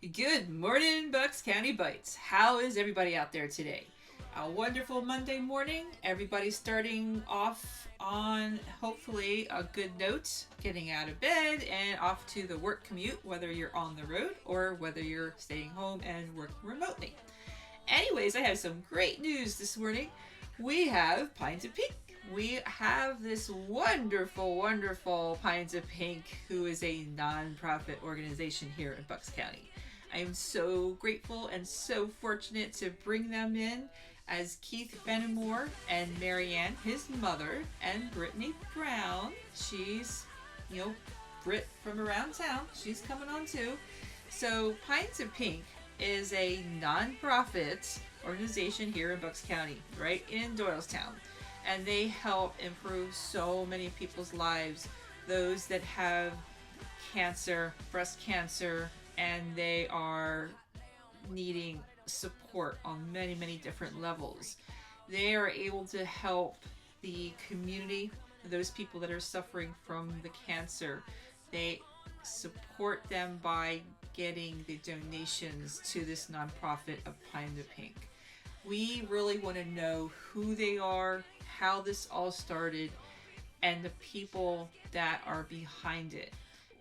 Good morning, Bucks County Bytes. How is everybody out there today? A wonderful Monday morning. Everybody's starting off on hopefully a good note, getting out of bed and off to the work commute, whether you're on the road or whether you're staying home and working remotely. Anyways, I have some great news this morning. We have Pine2Pink. We have this wonderful Pine2Pink, who is a non-profit organization here in Bucks County. I am so grateful and so fortunate to bring them in as Keith Fenimore and Marianne, his mother, and Brittany Brown. She's, Brit from around town. She's coming on too. So Pine2Pink is a non-profit organization here in Bucks County, right in Doylestown. And they help improve so many people's lives, those that have cancer, breast cancer, and they are needing support on many different levels. They are able to help the community, those people that are suffering from the cancer. They support them by getting the donations to this nonprofit of Pine2Pink. We really want to know who they are, how this all started, and the people that are behind it.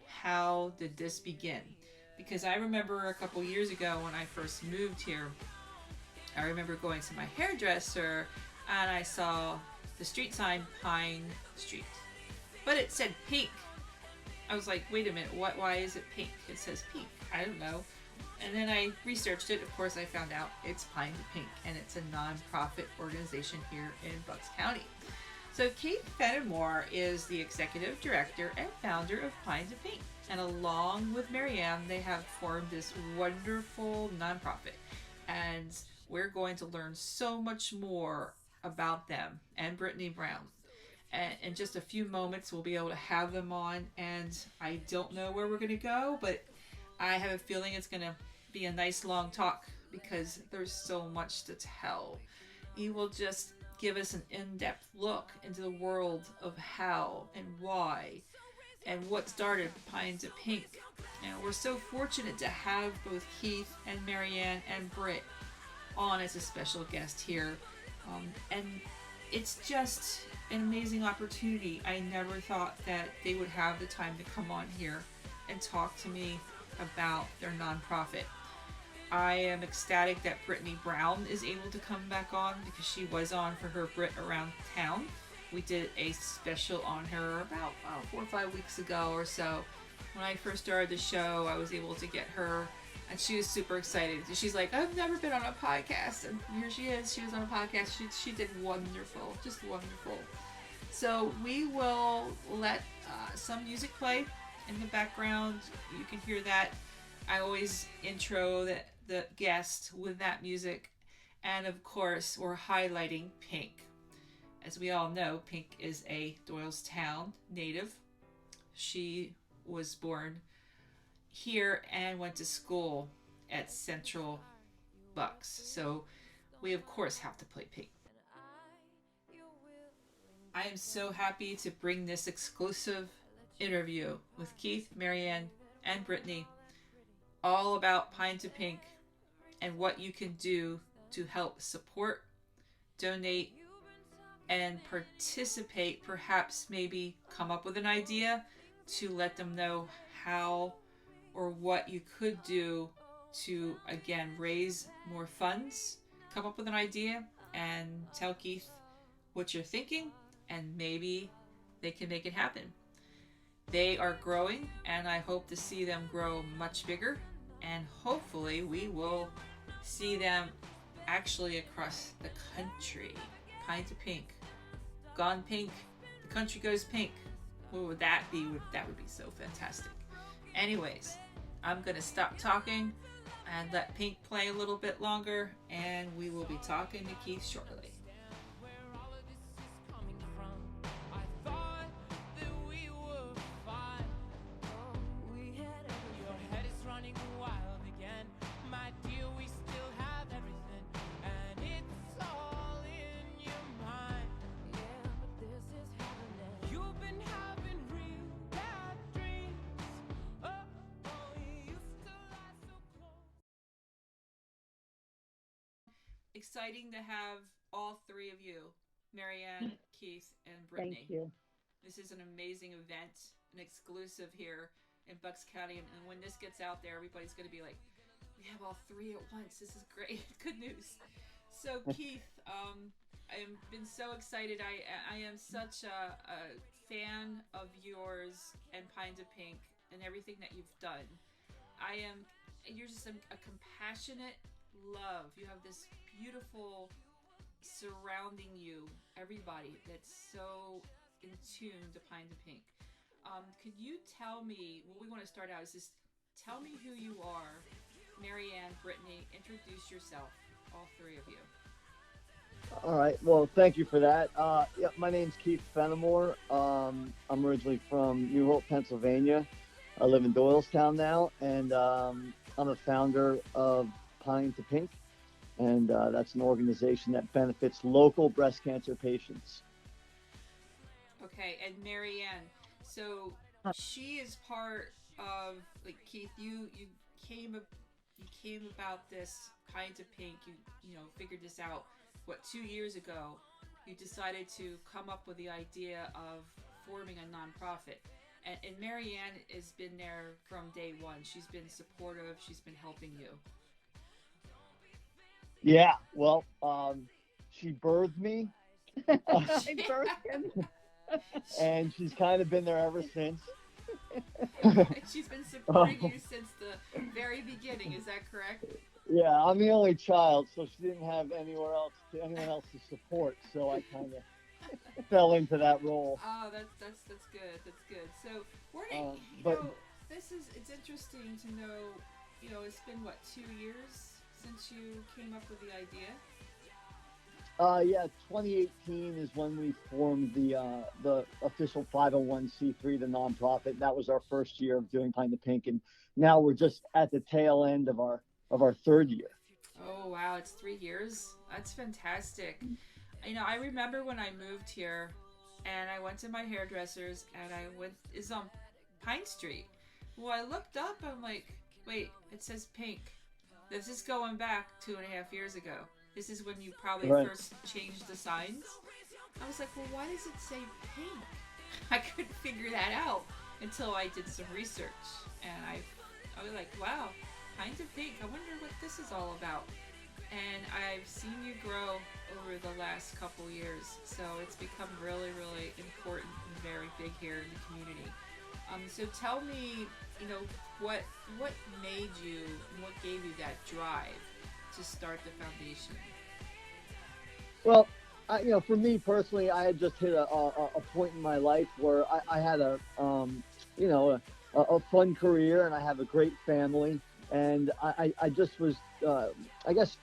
How did this begin? Because I remember a couple years ago when I first moved here, I remember going to my hairdresser and I saw the street sign Pine Street, but it said pink. I was like, wait a minute, why is it pink? It says pink. I don't know. And then I researched it. Of course, I found out it's Pine2Pink, and it's a non-profit organization here in Bucks County. So Keith Fenimore is the executive director and founder of Pine2Pink. And along with Marianne, they have formed this wonderful nonprofit. And we're going to learn so much more about them and Brittany Brown. And in just a few moments, we'll be able to have them on. And I don't know where we're going to go, but I have a feeling it's going to be a nice long talk because there's so much to tell. He will just give us an in-depth look into the world of how and why and what started Pine2Pink. And we're so fortunate to have both Keith and Marianne and Britt on as a special guest here. And it's just an amazing opportunity. I never thought that they would have the time to come on here and talk to me about their nonprofit. I am ecstatic that Brittany Brown is able to come back on because she was on for her Brit Around Town. We did a special on her about 4 or 5 weeks ago or so. When I first started the show, I was able to get her, and she was super excited. She's like, I've never been on a podcast, and here she is. She was on a podcast. She did wonderful, just wonderful. So we will let some music play in the background. You can hear that. I always intro the guest with that music. And of course, we're highlighting Pink. As we all know, Pink is a Doylestown native. She was born here and went to school at Central Bucks. So we of course have to play Pink. I am so happy to bring this exclusive interview with Keith, Marianne, and Brittany all about Pine2Pink and what you can do to help support, donate, and participate, perhaps maybe come up with an idea to let them know how or what you could do to, again, raise more funds. Come up with an idea and tell Keith what you're thinking, and maybe they can make it happen. They are growing, and I hope to see them grow much bigger, and hopefully we will see them actually across the country. Pine2Pink. Gone pink. The country goes pink. What would that be? That would be so fantastic. Anyways, I'm going to stop talking and let Pink play a little bit longer, and we will be talking to Keith shortly. exciting to have all three of you, Marianne, Keith, and Thank Brittany. you. This is an amazing event, an exclusive here in Bucks County. And when this gets out there, everybody's going to be like, we have all three at once. This is great. Good news. So, Keith, I've been so excited. I am such a fan of yours and Pine2Pink and everything that you've done. I am, you're just a compassionate love. You have this beautiful surrounding you, everybody that's so in tune to Pine2Pink. Could you tell me, what we want to start out is just tell me who you are, Marianne, Brittany, introduce yourself, all three of you. All right. Well, thank you for that. Yeah, my name's Keith Fenimore. I'm originally from New Hope, Pennsylvania. I live in Doylestown now, and I'm a founder of Pine2Pink, and that's an organization that benefits local breast cancer patients. Okay, and Marianne, so she is part of, like, Keith, you came you came about this Pine2Pink, you know, figured this out, what, 2 years ago. You decided to come up with the idea of forming a nonprofit. And Marianne has been there from day one. She's been supportive. She's been helping you. Yeah. Well, she birthed me, uh, I birthed him. and she's kind of been there ever since. She's been supporting Um, you since the very beginning. Is that correct? yeah, I'm the only child, so she didn't have anyone else to support. So I kind of fell into that role. Oh, that's good. That's good. So we're gonna, But this is, it's interesting to know. You know, it's been what, 2 years since you came up with the idea. yeah, 2018 is when we formed the official 501c3, the nonprofit. That was our first year of doing Pine2Pink, and now we're just at the tail end of our third year. Oh wow, it's 3 years. That's fantastic. You know, I remember when I moved here, and I went to my hairdresser's, and I went, is on Pine Street. Well, I looked up. I'm like, wait, it says pink. This is going back 2.5 years ago. This is when you probably Right. first changed the signs. I was like, well, why does it say pink? I couldn't figure that out until I did some research, and I was like, wow, Pine2Pink. I wonder what this is all about. And I've seen you grow over the last couple years, so it's become really, really important and very big here in the community. So tell me, you know, what what made you, what gave you that drive to start the foundation? Well, for me personally, I had just hit a point in my life where I had you know, a fun career, and I have a great family, and I just was, I guess,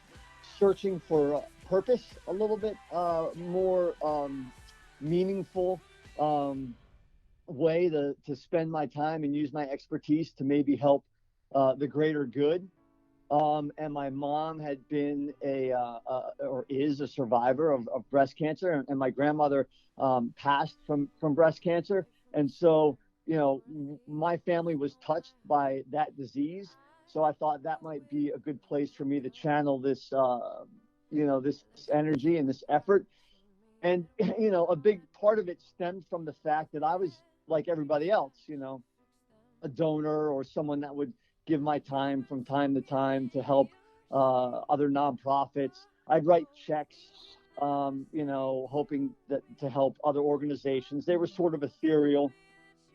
searching for purpose a little bit more meaningful um, way to spend my time and use my expertise to maybe help the greater good. And my mom had been or is a survivor of breast cancer, and my grandmother passed from breast cancer. And so, my family was touched by that disease. So I thought that might be a good place for me to channel this, this energy and this effort. And, a big part of it stemmed from the fact that I was like everybody else, a donor or someone that would give my time to time to help other nonprofits. I'd write checks, hoping that to help other organizations. They were sort of ethereal,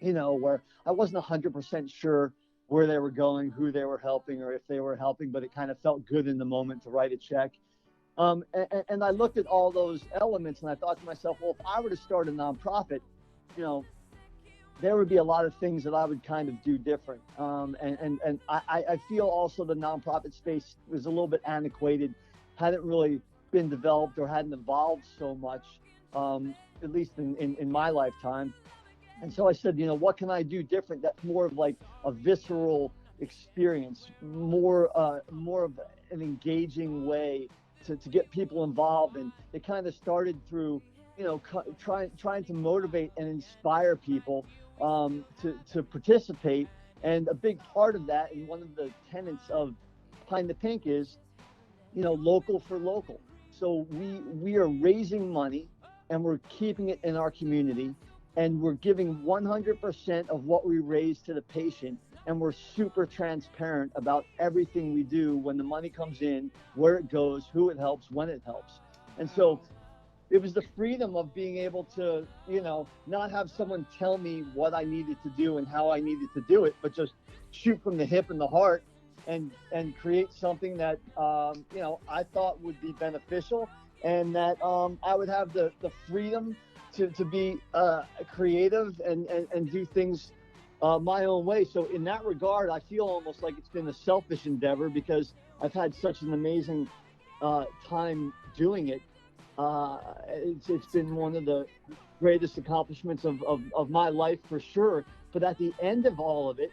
where I wasn't 100% sure where they were going, who they were helping, or if they were helping, but it kind of felt good in the moment to write a check. And I looked at all those elements, and I thought to myself, well, if I were to start a nonprofit, you know, there would be a lot of things that I would kind of do different. And I feel also the nonprofit space was a little bit antiquated, hadn't really been developed or hadn't evolved so much, at least in my lifetime. And so I said, what can I do different? That's more of like a visceral experience, more of an engaging way to get people involved. And it kind of started through, trying to motivate and inspire people to participate. And a big part of that, and one of the tenets of Pine2Pink is local for local. So we are raising money and we're keeping it in our community, and we're giving 100% of what we raise to the patient, and we're super transparent about everything we do when the money comes in, where it goes, who it helps, when it helps. And so it was the freedom of being able to, not have someone tell me what I needed to do and how I needed to do it, but just shoot from the hip and the heart and create something that, I thought would be beneficial, and that I would have the freedom to be creative and do things my own way. So in that regard, I feel almost like it's been a selfish endeavor because I've had such an amazing time doing it. It's been one of the greatest accomplishments of my life for sure. But at the end of all of it,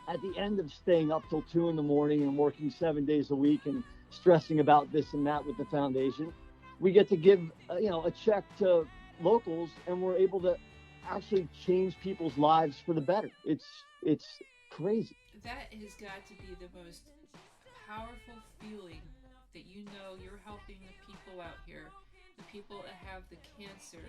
at the end of staying up till 2 a.m. and working 7 days a week and stressing about this and that with the foundation, we get to give a check to locals, and we're able to actually change people's lives for the better. It's crazy. That has got to be the most powerful feeling, that you're helping the people out here, the people that have the cancer,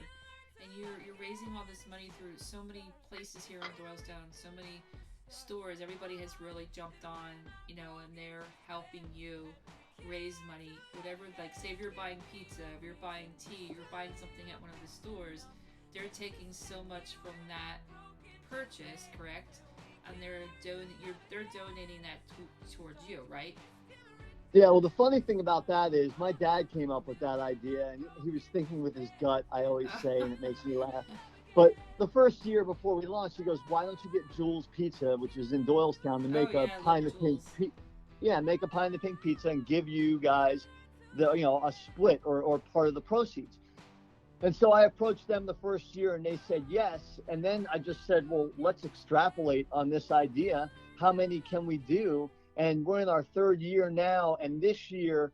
and you're raising all this money through so many places here in Doylestown, so many stores. Everybody has really jumped on, and they're helping you raise money, whatever. Like, say if you're buying pizza, if you're buying tea, you're buying something at one of the stores, they're taking so much from that purchase, correct? And they're donating that towards you, right? Yeah, well, the funny thing about that is my dad came up with that idea, and he was thinking with his gut, I always say, and it makes me laugh. But the first year before we launched, he goes, why don't you get Jules Pizza, which is in Doylestown, to make a Pine2Pink make a Pine2Pink pizza and give you guys a split or part of the proceeds. And so I approached them the first year, and they said yes. And then I just said, well, let's extrapolate on this idea. How many can we do? And we're in our third year now. And this year,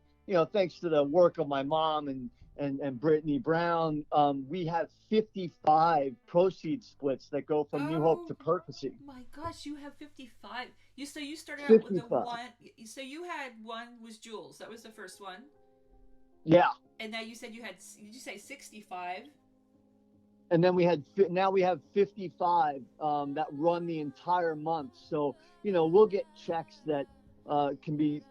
thanks to the work of my mom and Brittany Brown, we have 55 proceed splits that go from New Hope to Perkasie. My gosh, you have 55. You started out 55. with the one. So you had one was Jules. That was the first one. Yeah. And now you said did you say 65? And then we have 55 that run the entire month. So, we'll get checks that can be,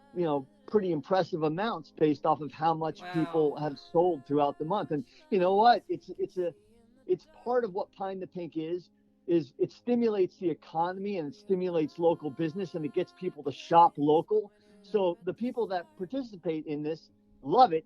pretty impressive amounts based off of how much people have sold throughout the month. And you know what? It's part of what Pine2Pink is it stimulates the economy, and it stimulates local business, and it gets people to shop local. So the people that participate in this love it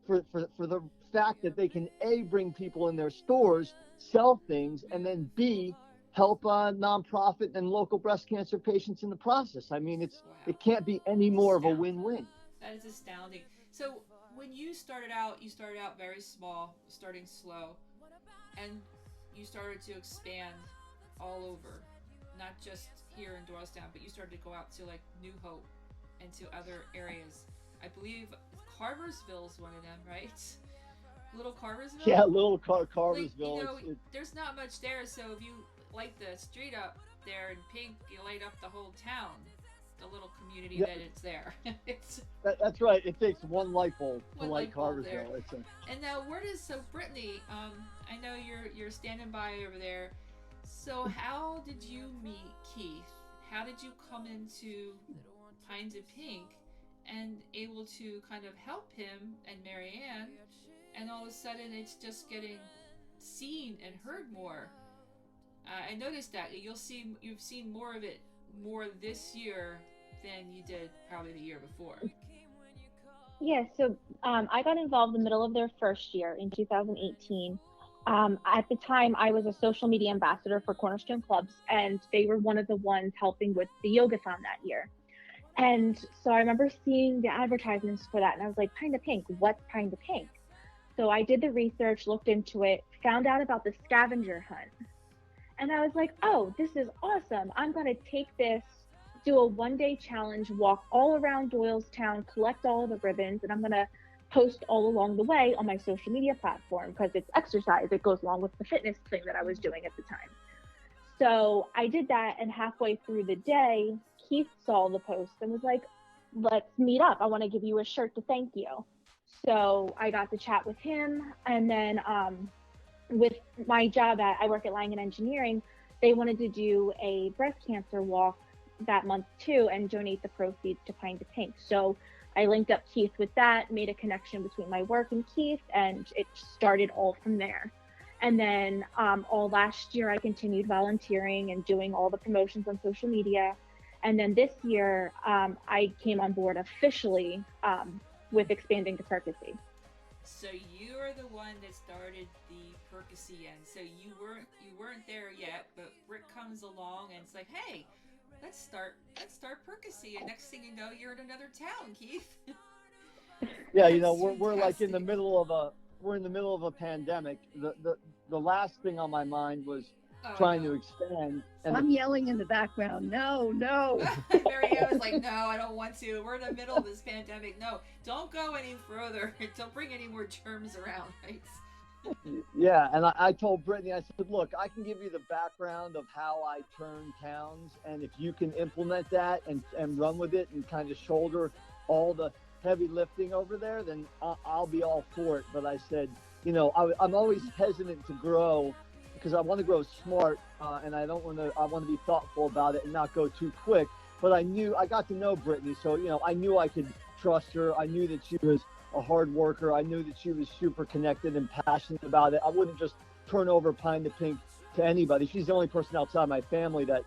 for the fact that they can A, bring people in their stores, sell things, and then B, help nonprofit and local breast cancer patients in the process. I mean, it can't be any more of a win-win. That is astounding. So when you started out very small, starting slow, and you started to expand all over, not just here in Doylestown, but you started to go out to like New Hope and to other areas. I believe Carversville is one of them, right? Little Carversville? Yeah, little Carversville. Like, there's not much there, so if you light the street up there in pink, you light up the whole town, the little community that it's there. That's right. It takes one light bulb to light Carversville. And now, Brittany, I know you're standing by over there. So how did you meet Keith? How did you come into Pine2Pink and able to kind of help him and Marianne, and all of a sudden it's just getting seen and heard more? I noticed that you've seen more of it this year than you did probably the year before. Yeah, so I got involved in the middle of their first year in 2018. At the time, I was a social media ambassador for Cornerstone Clubs, and they were one of the ones helping with the yogathon that year. And so I remember seeing the advertisements for that, and I was like, Pine2Pink, what's Pine2Pink? So I did the research, looked into it, found out about the scavenger hunt. And I was like, oh, this is awesome. I'm going to take this, do a one-day challenge, walk all around Doylestown, collect all of the ribbons, and I'm going to post all along the way on my social media platform because it's exercise. It goes along with the fitness thing that I was doing at the time. So I did that, and halfway through the day, Keith saw the post and was like, let's meet up. I want to give you a shirt to thank you. So I got to chat with him. And then with my job I work at Langen Engineering, they wanted to do a breast cancer walk that month too and donate the proceeds to Pine2Pink. So I linked up Keith with that, made a connection between my work and Keith, and it started all from there. And then all last year, I continued volunteering and doing all the promotions on social media. And then this year, I came on board officially with expanding to Perkasie. So you're the one that started the Perkasie end. So you weren't there yet, but Rick comes along and it's like, hey, let's start Perkasie. And next thing you know, you're in another town, Keith. Yeah, you know, we're like in the middle of a pandemic. The last thing on my mind was trying to expand. And I'm yelling in the background, no. Marianne was like, no, I don't want to. We're in the middle of this pandemic. No, don't go any further. Don't bring any more germs around, right? Yeah, and I told Brittany, I said, look, I can give you the background of how I turn towns, and if you can implement that and run with it and kind of shoulder all the heavy lifting over there, then I'll be all for it. But I said, you know, I'm always hesitant to grow because I want to grow smart, and I want to be thoughtful about it and not go too quick. But I got to know Brittany, so, you know, I knew I could trust her. I knew that she was a hard worker. I knew that she was super connected and passionate about it. I wouldn't just turn over Pine2Pink to anybody. She's the only person outside my family that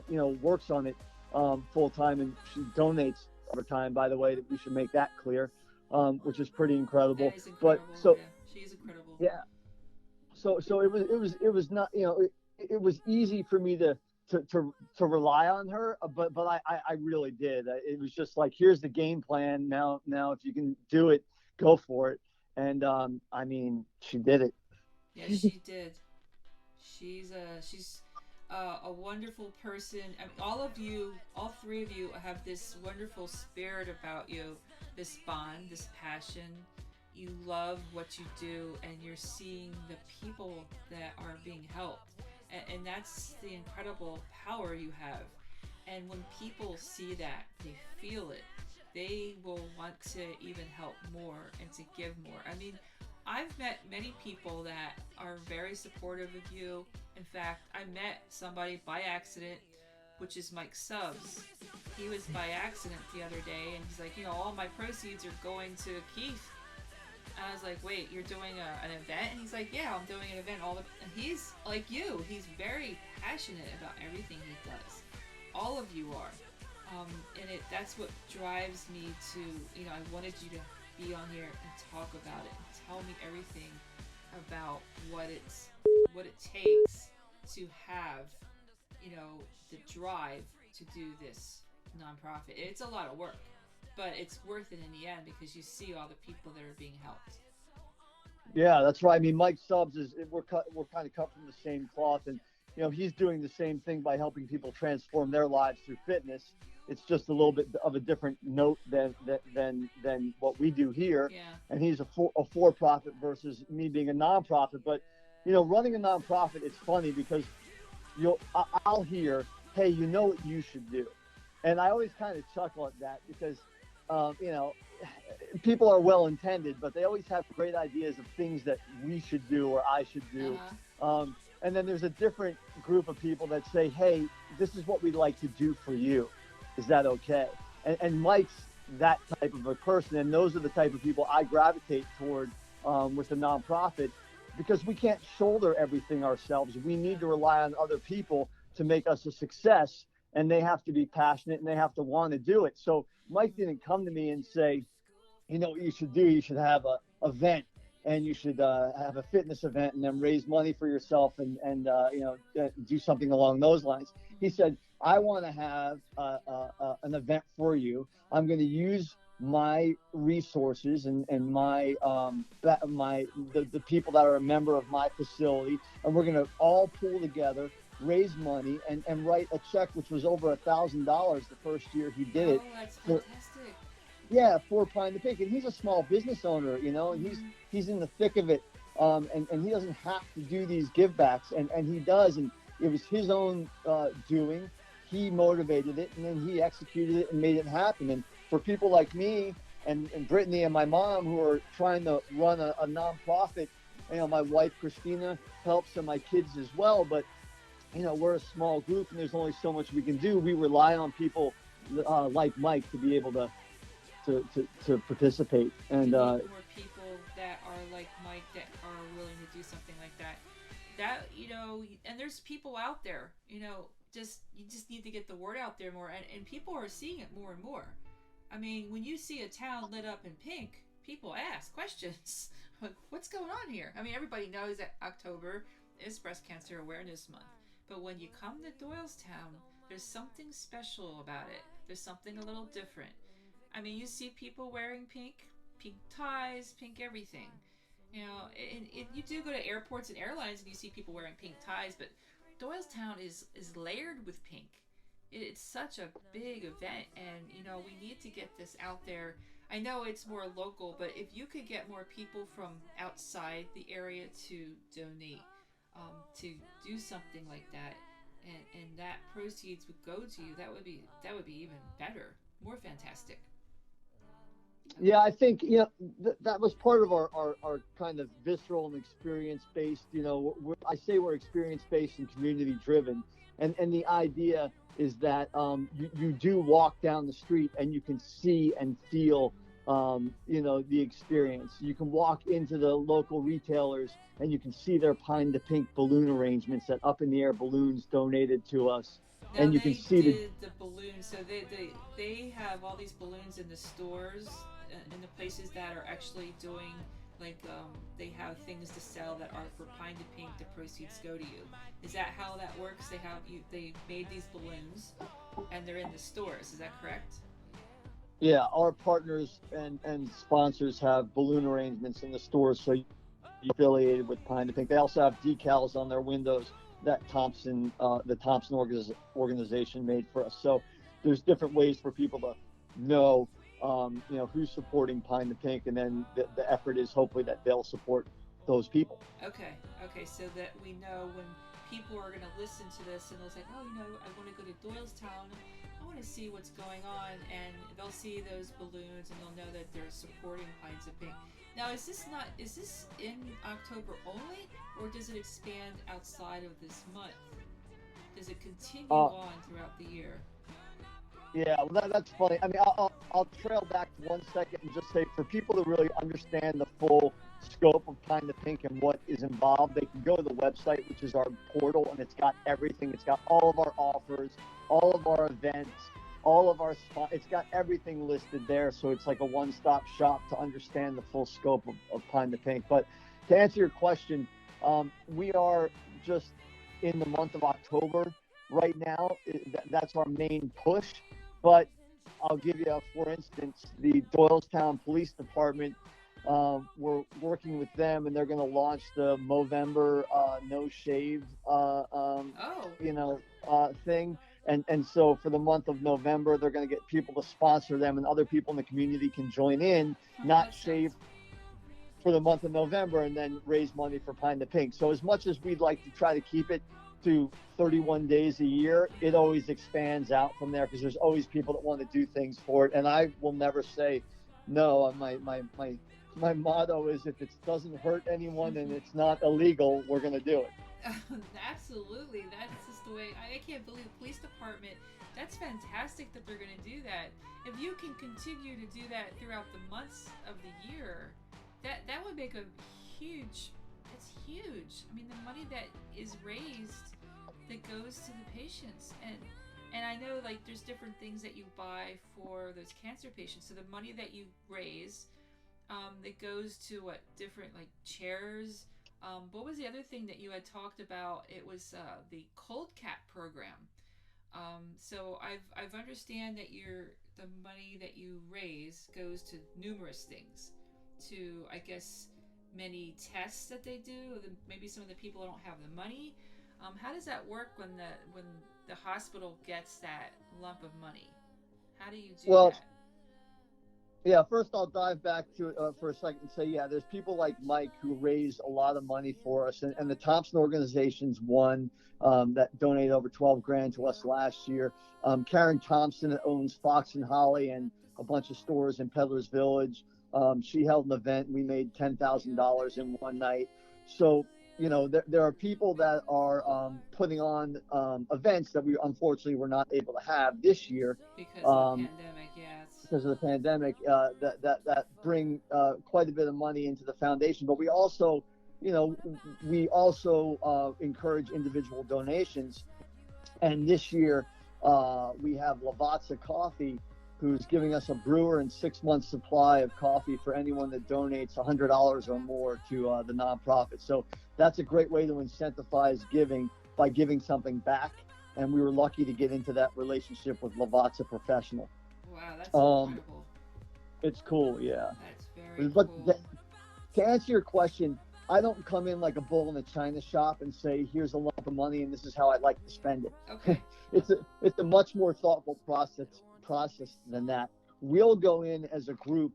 you know, works on it full time, and she donates over time, by the way. That we should make that clear, which is pretty incredible. That is incredible. But so yeah, she's incredible. Yeah. So it was not, you know, it was easy for me to rely on her, but I really did. It was just like, here's the game plan. Now if you can do it, go for it. And I mean, she did it. Yeah, she did. She's a wonderful person. I mean, all three of you have this wonderful spirit about you, this bond, this passion. You love what you do, and you're seeing the people that are being helped. And that's the incredible power you have. And when people see that, they feel it, they will want to even help more and to give more. I mean, I've met many people that are very supportive of you. In fact, I met somebody by accident, which is Mike Stubbs. He was by accident the other day, and he's like, you know, all my proceeds are going to Keith. And I was like, wait, you're doing an event? And he's like, yeah, I'm doing an event. And he's like you. He's very passionate about everything he does. All of you are. And that's what drives me to, you know, I wanted you to be on here and talk about it and tell me everything about what it takes to have, you know, the drive to do this nonprofit. It's a lot of work, but it's worth it in the end because you see all the people that are being helped. Yeah, that's right. I mean, Mike Stubbs we're kind of cut from the same cloth, and you know, he's doing the same thing by helping people transform their lives through fitness. It's just a little bit of a different note than what we do here. Yeah. And he's a for-profit versus me being a nonprofit. But you know, running a nonprofit, it's funny because I'll hear, hey, you know what you should do, and I always kind of chuckle at that because you know, people are well intended, but they always have great ideas of things that we should do or I should do. And then there's a different group of people that say, hey, this is what we'd like to do for you. Is that okay? And Mike's that type of a person, and those are the type of people I gravitate toward with the nonprofit, because we can't shoulder everything ourselves. We need to rely on other people to make us a success, and they have to be passionate and they have to want to do it. So Mike didn't come to me and say, you know what you should do? You should have an event, and you should have a fitness event and then raise money for yourself and you know, do something along those lines. He said, I want to have an event for you. I'm going to use my resources and my the people that are a member of my facility, and we're going to all pool together, raise money, and write a check, which was over $1,000 the first year he did it. Oh, that's fantastic. Yeah, for Pine2Pink, and he's a small business owner, you know, and he's in the thick of it, and he doesn't have to do these givebacks, and he does, and it was his own doing. He motivated it, and then he executed it and made it happen. And for people like me and Brittany and my mom who are trying to run a nonprofit, my wife Christina helps and my kids as well. But we're a small group and there's only so much we can do. We rely on people like Mike to be able to participate. And more people that are like Mike that are willing to do something like that. And there's people out there. You just need to get the word out there more, and people are seeing it more and more. I mean, when you see a town lit up in pink, people ask questions. What's going on here? I mean, everybody knows that October is Breast Cancer Awareness Month. But when you come to Doylestown, there's something special about it. There's something a little different. I mean, you see people wearing pink ties, pink everything. And you do go to airports and airlines and you see people wearing pink ties, but Doylestown is layered with pink. It's such a big event, and we need to get this out there. I know it's more local, but if you could get more people from outside the area to donate, to do something like that, and that proceeds would go to you, that would be even better, more fantastic. Yeah, I think that was part of our kind of visceral and experience based. I say we're experience based and community driven, and the idea is that you do walk down the street and you can see and feel the experience. You can walk into the local retailers and you can see their Pine2Pink balloon arrangements, that up in the air balloons donated to us. Now and you can see the balloons. So they have all these balloons in the stores, in the places that are actually doing they have things to sell that are for Pine2Pink. The proceeds go to you. Is that how that works? They made these balloons and they're in the stores. Is that correct? Yeah, our partners and sponsors have balloon arrangements in the stores, so you're affiliated with Pine2Pink. They also have decals on their windows that the Thompson organization made for us. So there's different ways for people to know, who's supporting Pine2Pink, and then the effort is hopefully that they'll support those people. Okay, so that we know when people are going to listen to this and they'll say, oh, I want to go to Doylestown, I want to see what's going on, and they'll see those balloons and they'll know that they're supporting Pine2Pink. Now, is this in October only, or does it expand outside of this month? Does it continue on throughout the year? Yeah, well, that's funny. I mean, I'll trail back 1 second and just say, for people to really understand the full scope of Pine2Pink and what is involved, they can go to the website, which is our portal, and it's got everything. It's got all of our offers, all of our events, all of our it's got everything listed there. So it's like a one-stop shop to understand the full scope of Pine2Pink. But to answer your question, we are just in the month of October right now. That's our main push. But I'll give you, for instance, the Doylestown Police Department. We're working with them, and they're going to launch the Movember No Shave, thing. And so for the month of November, they're going to get people to sponsor them, and other people in the community can join in, not shave for the month of November, and then raise money for Pine2Pink. So as much as we'd like to try to keep it to 31 days a year, it always expands out from there, because there's always people that want to do things for it. And I will never say no. My motto is, if it doesn't hurt anyone and it's not illegal, we're going to do it. Absolutely. That's just the way. I can't believe the police department. That's fantastic that they're going to do that. If you can continue to do that throughout the months of the year, that would make a huge. It's huge. I mean, the money that is raised that goes to the patients, and I know there's different things that you buy for those cancer patients. So the money that you raise, that goes to different chairs. What was the other thing that you had talked about? It was the cold cap program. So I've understand that the money that you raise goes to numerous things, to I guess many tests that they do. Maybe some of the people don't have the money. How does that work when the hospital gets that lump of money? How do you do that? Yeah, first I'll dive back to it for a second and say, yeah, there's people like Mike who raise a lot of money for us, and the Thompson organization's one that donated over 12 grand to us last year. Karen Thompson that owns Fox and Holly and a bunch of stores in Peddler's Village. She held an event. We made $10,000 in one night. So, you know, there are people that are putting on events that we unfortunately were not able to have this year. Because of the pandemic, yes. Because of the pandemic, that bring quite a bit of money into the foundation. But we also, you know, encourage individual donations. And this year, we have Lavazza Coffee, who's giving us a brewer and 6 months supply of coffee for anyone that donates $100 or more to the nonprofit. So that's a great way to incentivize giving by giving something back. And we were lucky to get into that relationship with Lavazza Professional. Wow, that's incredible. It's cool, yeah. That's very But cool. To answer your question, I don't come in like a bull in a china shop and say, here's a lump of money and this is how I'd like to spend it. Okay. It's a much more thoughtful process than that. We'll go in as a group,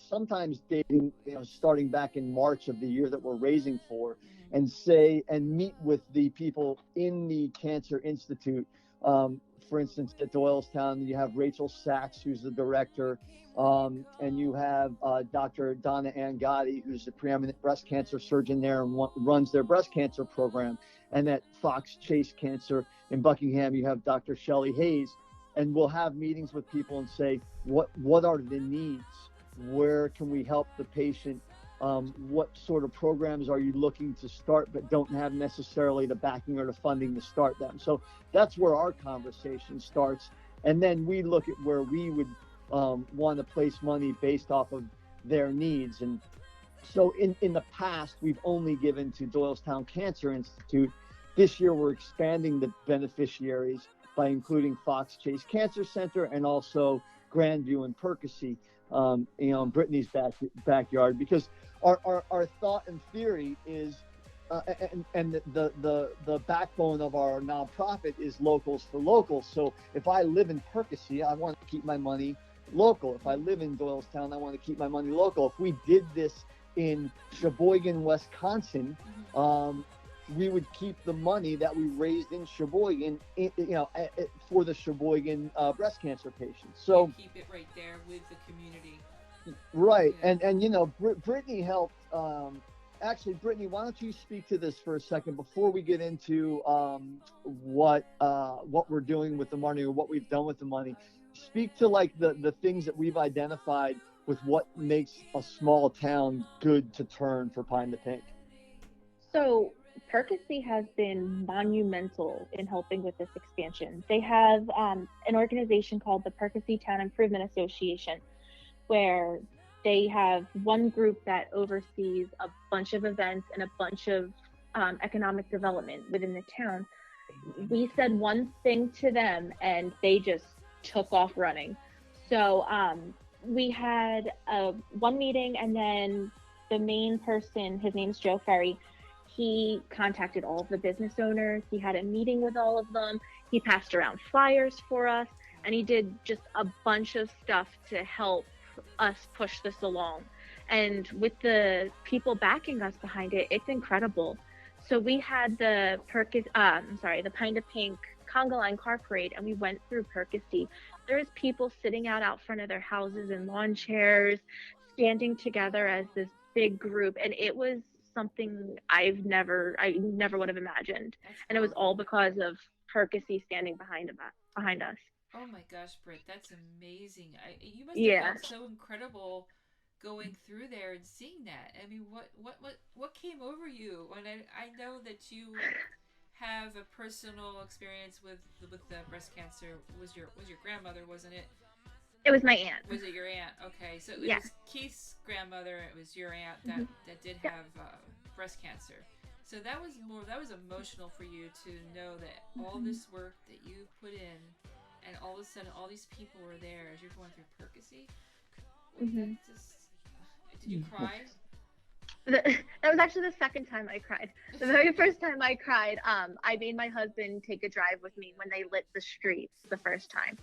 sometimes dating, starting back in March of the year that we're raising for, and meet with the people in the Cancer Institute. For instance, at Doylestown, you have Rachel Sachs, who's the director, and you have Dr. Donna Ann Gotti, who's the preeminent breast cancer surgeon there and runs their breast cancer program. And at Fox Chase Cancer in Buckingham, you have Dr. Shelley Hayes. And we'll have meetings with people and say, what are the needs? Where can we help the patient? What sort of programs are you looking to start but don't have necessarily the backing or the funding to start them? So that's where our conversation starts. And then we look at where we would want to place money based off of their needs. And so in the past, we've only given to Doylestown Cancer Institute. This year, we're expanding the beneficiaries by including Fox Chase Cancer Center and also Grandview and Perkasie, in Brittany's backyard, because our thought and theory is, and the backbone of our nonprofit is locals for locals. So if I live in Perkasie, I want to keep my money local. If I live in Doylestown, I want to keep my money local. If we did this in Sheboygan, Wisconsin, we would keep the money that we raised in Sheboygan, for the Sheboygan breast cancer patients. So keep it right there with the community. Right, Yeah. and Brittany helped. Actually, Brittany, why don't you speak to this for a second before we get into what we're doing with the money or what we've done with the money. Speak to like the things that we've identified with what makes a small town good to turn for Pine2Pink. So Perkasie has been monumental in helping with this expansion. They have an organization called the Perkasie Town Improvement Association, where they have one group that oversees a bunch of events and a bunch of economic development within the town. We said one thing to them and they just took off running. So we had one meeting, and then the main person, his name's Joe Ferry, he contacted all of the business owners. He had a meeting with all of them. He passed around flyers for us, and he did just a bunch of stuff to help us push this along. And with the people backing us behind it, it's incredible. So we had the Pine2Pink Conga Line Car Parade, and we went through Perkasie. There's people sitting out front of their houses in lawn chairs, standing together as this big group, and it was something I never would have imagined. And it was all because of Perkasie standing behind us. Oh my gosh, Britt, that's amazing. You must have felt so incredible going through there and seeing that. I mean, what came over you? And I know that you have a personal experience with the breast cancer. Was your grandmother, wasn't it? It was my aunt. Was it your aunt? Okay, so it was Keith's grandmother. It was your aunt that did have breast cancer. So that was emotional for you to know that all this work that you put in, and all of a sudden all these people were there as you're going through Perkasie. Did you cry? That was actually the second time I cried. The very first time I cried, I made my husband take a drive with me when they lit the streets the first time.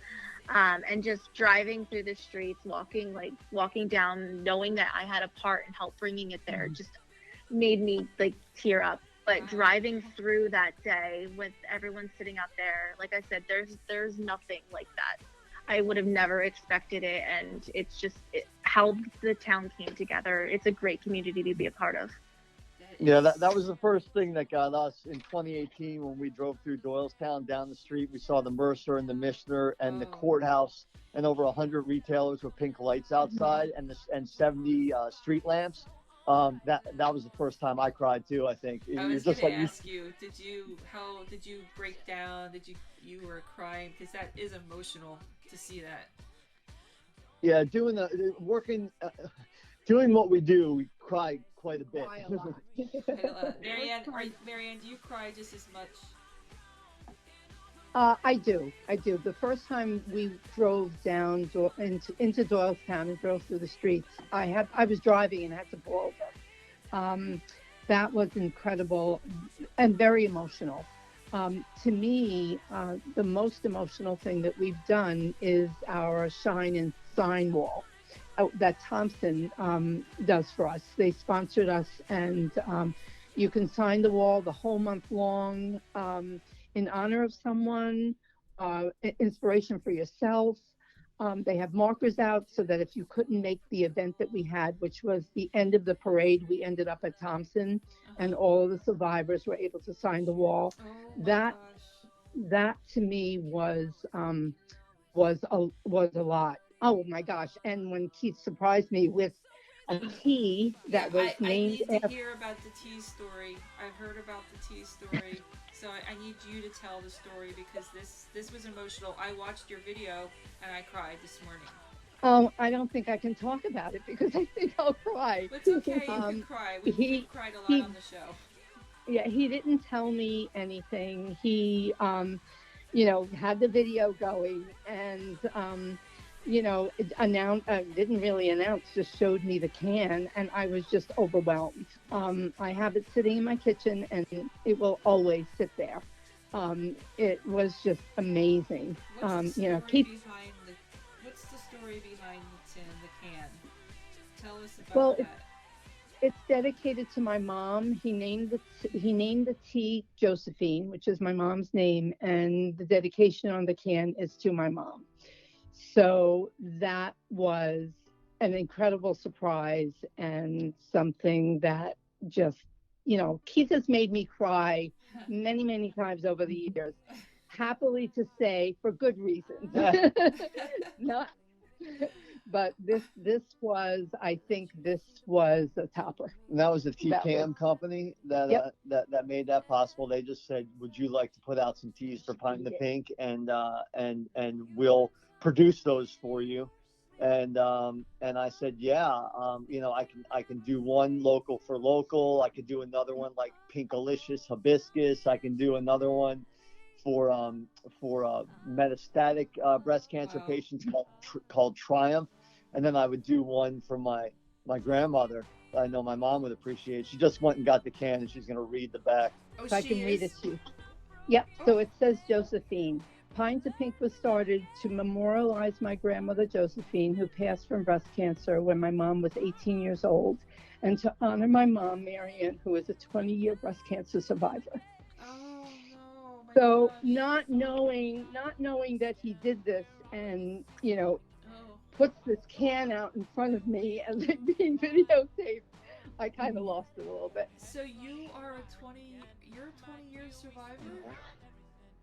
And just driving through the streets, walking down, knowing that I had a part in help bringing it there, just made me like tear up. But driving through that day with everyone sitting out there, like I said, there's nothing like that. I would have never expected it, and it's just how the town came together. It's a great community to be a part of. Yeah, that was the first thing that got us in 2018 when we drove through Doylestown down the street. We saw the Mercer and the Mishner and the courthouse and over 100 retailers with pink lights outside and 70 street lamps. That was the first time I cried too. I think I was just going to ask you, how did you break down? You were crying because that is emotional to see that. Yeah, doing what we do, we cry quite a bit. Marianne, do you cry just as much? I do. The first time we drove down into Doylestown and drove through the streets, I was driving and had to pull over. That was incredible and very emotional. To me, the most emotional thing that we've done is our Shine and Sign wall that Thompson does for us. They sponsored us, and you can sign the wall the whole month long in honor of someone, inspiration for yourself. They have markers out so that if you couldn't make the event that we had, which was the end of the parade, we ended up at Thompson, and all of the survivors were able to sign the wall. That to me was a lot. Oh my gosh! And when Keith surprised me with a tea that was named I need to hear about the tea story. I've heard about the tea story, so I need you to tell the story because this was emotional. I watched your video and I cried this morning. Oh, I don't think I can talk about it because I think I'll cry. But it's okay, you can cry. We've cried a lot on the show. Yeah, he didn't tell me anything. He, had the video going and, didn't really announce, just showed me the can, and I was just overwhelmed. I have it sitting in my kitchen, and it will always sit there. It was just amazing. What's the story behind the tin, the can? Tell us about that. It's dedicated to my mom. He named the tea Josephine, which is my mom's name, and the dedication on the can is to my mom. So that was an incredible surprise and something that just, Keith has made me cry many, many times over the years. Happily to say, for good reasons. But I think this was a topper. And that was the T-Cam company that made that possible. They just said, "Would you like to put out some teas for Pine2Pink, and we'll produce those for you?" And I said, "Yeah, I can do one local for local. I could do another one like Pinkalicious Hibiscus. I can do another one for metastatic breast cancer patients called Triumph, and then I would do one for my grandmother. I know my mom would appreciate. She just went and got the can, and she's going to read the back. If I can read it to you. Yep. So it says Josephine. Pine2Pink was started to memorialize my grandmother Josephine, who passed from breast cancer when my mom was 18 years old, and to honor my mom Marianne, who is a 20-year breast cancer survivor. So not knowing that he did this and, puts this can out in front of me and it being videotaped, I kind of lost it a little bit. So you're a 20-year survivor?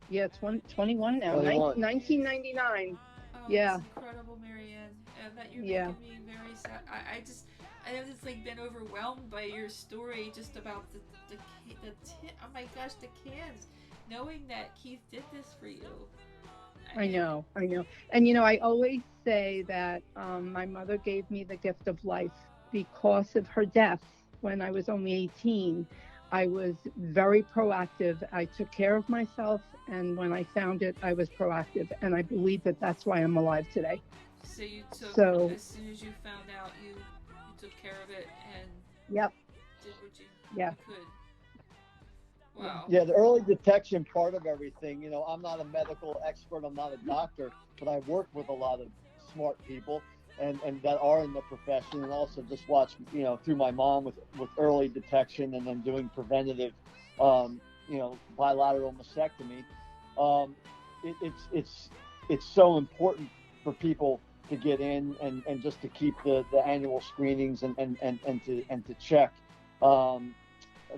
Yeah, 21 now, 1999. Oh, yeah. That's incredible, Marianne. That you're making me very sad. I have just been overwhelmed by your story just about the oh my gosh, the cans. Knowing that Keith did this for you. I know. And, I always say that my mother gave me the gift of life because of her death when I was only 18. I was very proactive. I took care of myself. And when I found it, I was proactive. And I believe that that's why I'm alive today. So you took, as soon as you found out, you took care of it and did what you could. Wow. Yeah, the early detection part of everything. I'm not a medical expert. I'm not a doctor, but I work with a lot of smart people and that are in the profession, and also just watch, through my mom with early detection and then doing preventative, bilateral mastectomy. Um, it's so important for people to get in and just to keep the annual screenings and to check.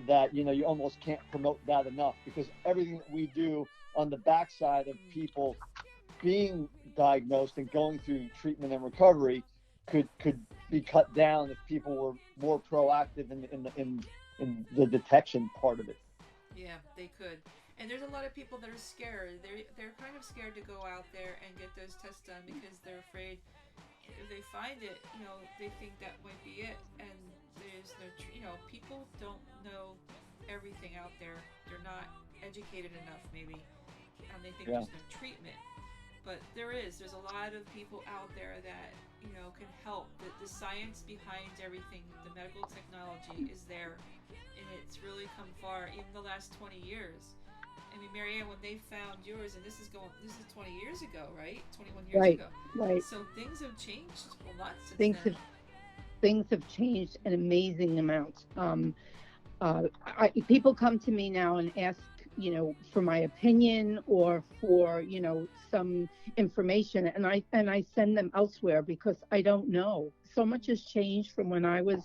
That you almost can't promote that enough, because everything that we do on the backside of people being diagnosed and going through treatment and recovery could be cut down if people were more proactive in the detection part of it. Yeah, they could. And there's a lot of people that are scared. They're kind of scared to go out there and get those tests done because they're afraid if they find it, they think that might be it. And there's no, people don't know everything out there. They're not educated enough, maybe, and they think there's no treatment. But there's a lot of people out there that, can help. The science behind everything, the medical technology is there, and it's really come far, even the last 20 years. I mean, Marianne, when they found yours, and this is 20 years ago, right? 21 years ago. Right. So things have changed a lot since then. Things have changed an amazing amount. People come to me now and ask, for my opinion or for, some information, and I send them elsewhere because I don't know. So much has changed from when I was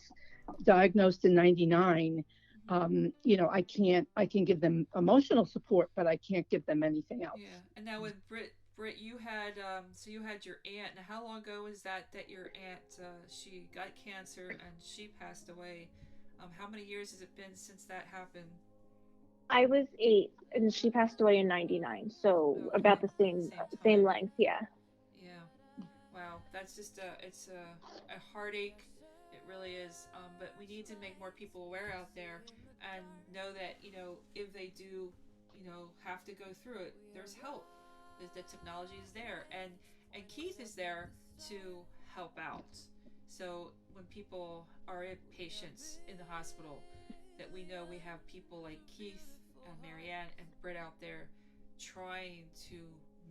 diagnosed in '99. I can give them emotional support, but I can't give them anything else. Yeah. And now with Britt, you had you had your aunt. Now, how long ago was that your aunt she got cancer and she passed away? How many years has it been since that happened? I was 8 and she passed away in '99, so Okay. about the same length. Yeah. Yeah. Wow. That's just it's a heartache. It really is. But we need to make more people aware out there and know that if they do have to go through it, there's help. The technology is there, and Keith is there to help out. So when people are patients in the hospital, that we know we have people like Keith, Marianne, and Britt out there trying to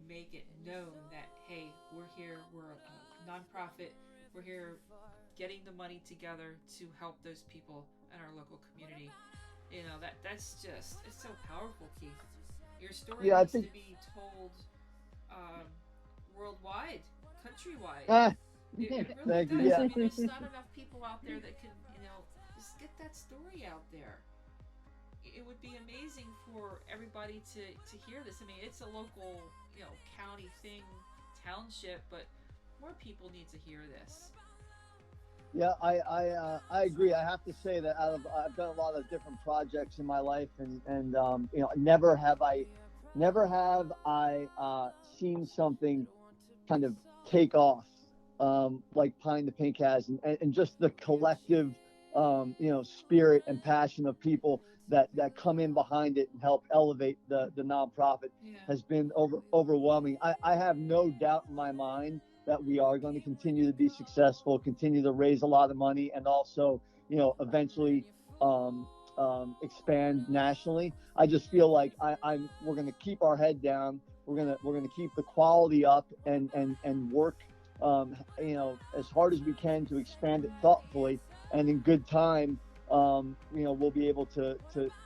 make it known that, hey, we're here, we're a nonprofit, we're here getting the money together to help those people in our local community. That's just, it's so powerful, Keith. Your story needs to be told worldwide, countrywide. It really does. Yeah. I mean, there's not enough people out there that can, just get that story out there. It would be amazing for everybody to hear this. I mean, it's a local, county thing, township, but more people need to hear this. Yeah, I agree. I have to say that I've done a lot of different projects in my life, and never have I seen something kind of take off like Pine2Pink has, and just the collective spirit and passion of people that come in behind it and help elevate the nonprofit has been overwhelming. I have no doubt in my mind that we are going to continue to be successful, continue to raise a lot of money, and also, eventually expand nationally. I just feel like we're going to keep our head down. We're going to keep the quality up and work, as hard as we can to expand it thoughtfully, and in good time, we'll be able to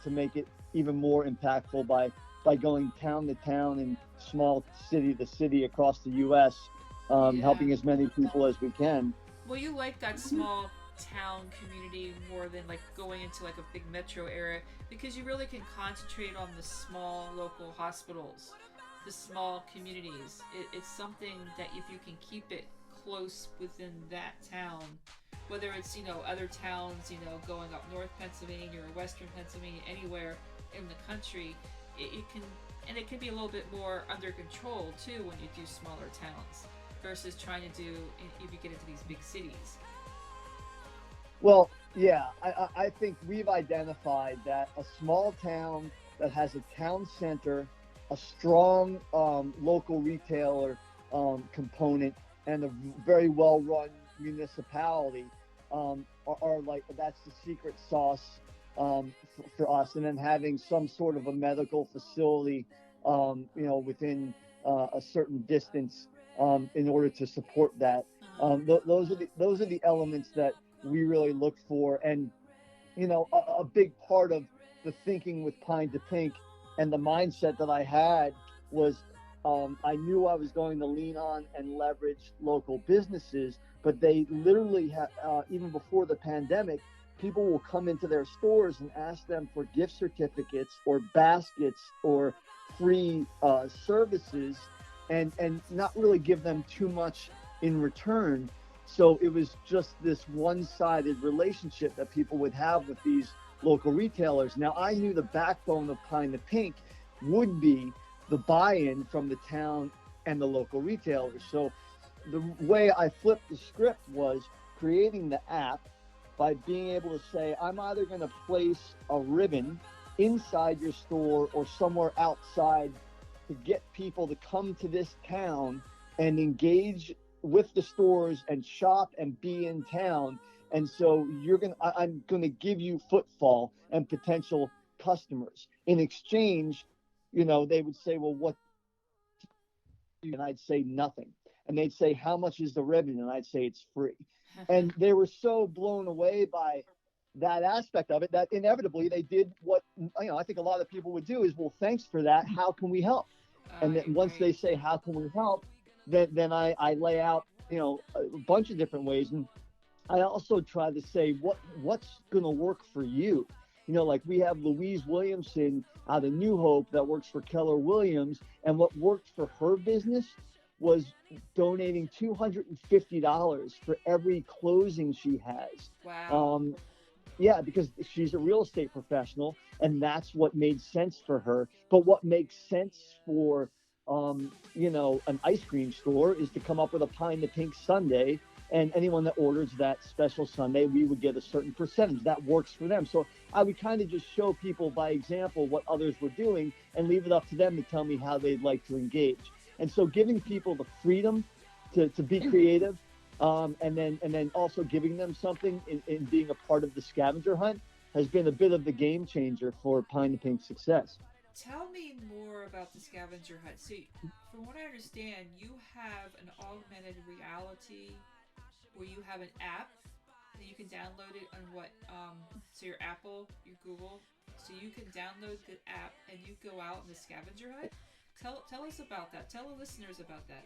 make it even more impactful by going town to town and small city to city across the U.S. Helping as many people as we can. Well, you like that small town community more than like going into like a big metro area, because you really can concentrate on the small local hospitals, the small communities. It's something that if you can keep it close within that town, whether it's other towns going up North Pennsylvania or Western Pennsylvania, anywhere in the country, it can be a little bit more under control too when you do smaller towns versus trying to do if you get into these big cities. Well, yeah, I think we've identified that a small town that has a town center, a strong local retailer component, and a very well-run municipality are like, that's the secret sauce for us, and then having some sort of a medical facility, within a certain distance, in order to support that. Those are the elements that we really look for, and a big part of the thinking with Pine2Pink and the mindset that I had was, I knew I was going to lean on and leverage local businesses, but they literally have, even before the pandemic, people will come into their stores and ask them for gift certificates or baskets or free services, and not really give them too much in return. So it was just this one-sided relationship that people would have with these local retailers. Now, I knew the backbone of Pine2Pink would be the buy-in from the town and the local retailers. So the way I flipped the script was creating the app by being able to say, I'm either going to place a ribbon inside your store or somewhere outside to get people to come to this town and engage with the stores and shop and be in town. And so I'm going to give you footfall and potential customers. In exchange, they would say, well, what? And I'd say nothing. And they'd say, how much is the ribbon? And I'd say it's free. And they were so blown away by that aspect of it that inevitably they did what, I think a lot of people would do is, well, thanks for that. How can we help? And then once they say, how can we help? Then I lay out, a bunch of different ways. And I also try to say what's going to work for you. Like we have Louise Williamson out of New Hope that works for Keller Williams. And what worked for her business was donating $250 for every closing she has. Wow. Yeah, because she's a real estate professional, and that's what made sense for her. But what makes sense for, an ice cream store is to come up with a Pine2Pink sundae, and anyone that orders that special sundae, we would get a certain percentage. That works for them. So I would kind of just show people by example what others were doing and leave it up to them to tell me how they'd like to engage. And so giving people the freedom to be creative, and then also giving them something in being a part of the scavenger hunt has been a bit of the game changer for Pine2Pink's success. Tell me more about the scavenger hunt. See, from what I understand, you have an augmented reality where you have an app that you can download it on so your Apple, your Google, so you can download the app and you go out in the scavenger hunt. Tell us about that. Tell the listeners about that.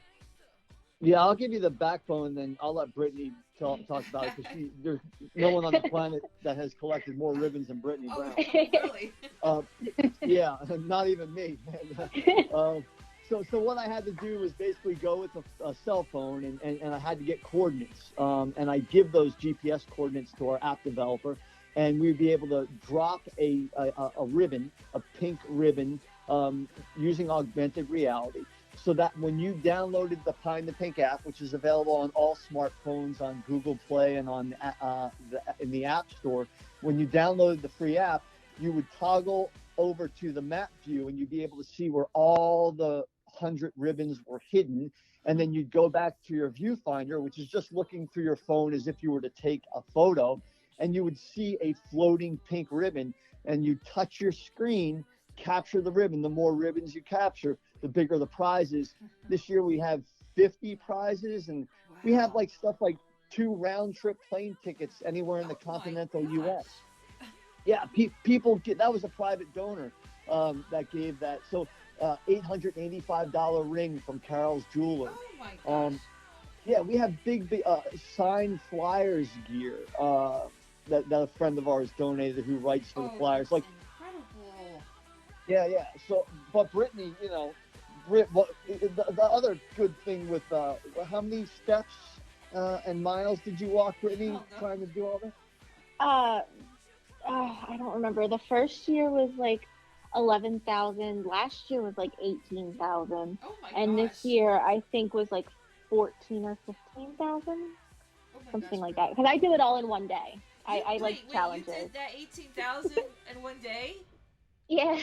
Yeah, I'll give you the backbone, and then I'll let Brittany talk about it, because there's no one on the planet that has collected more ribbons than Brittany Brown. Really? Yeah, not even me. So what I had to do was basically go with a cell phone, and I had to get coordinates. And I give those GPS coordinates to our app developer, and we'd be able to drop a ribbon, a pink ribbon, using augmented reality. So that when you downloaded the Pine2Pink app, which is available on all smartphones, on Google Play, and on in the App Store, when you downloaded the free app, you would toggle over to the map view, and you'd be able to see where all the 100 ribbons were hidden. And then you'd go back to your viewfinder, which is just looking through your phone as if you were to take a photo, and you would see a floating pink ribbon, and you touch your screen, capture the ribbon. The more ribbons you capture, the bigger the prizes. This year we have 50 prizes, and we have like stuff like 2 round-trip plane tickets anywhere in the continental U.S. Yeah, people get, that was a private donor that gave that. So $885 ring from Carol's Jeweler. Oh my gosh. Yeah, we have big signed flyers gear that a friend of ours donated, who writes for the flyers. Like, incredible. Yeah. So, but Brittany, the other good thing with how many steps and miles did you walk, Brittany, trying to do all that? I don't remember. The first year was like 11,000. Last year was like 18,000. Oh my and gosh. This year I think was like 14 or 15,000, something like that. Because I do it all in one day. I like challenges. You did that 18,000 in one day? Yeah.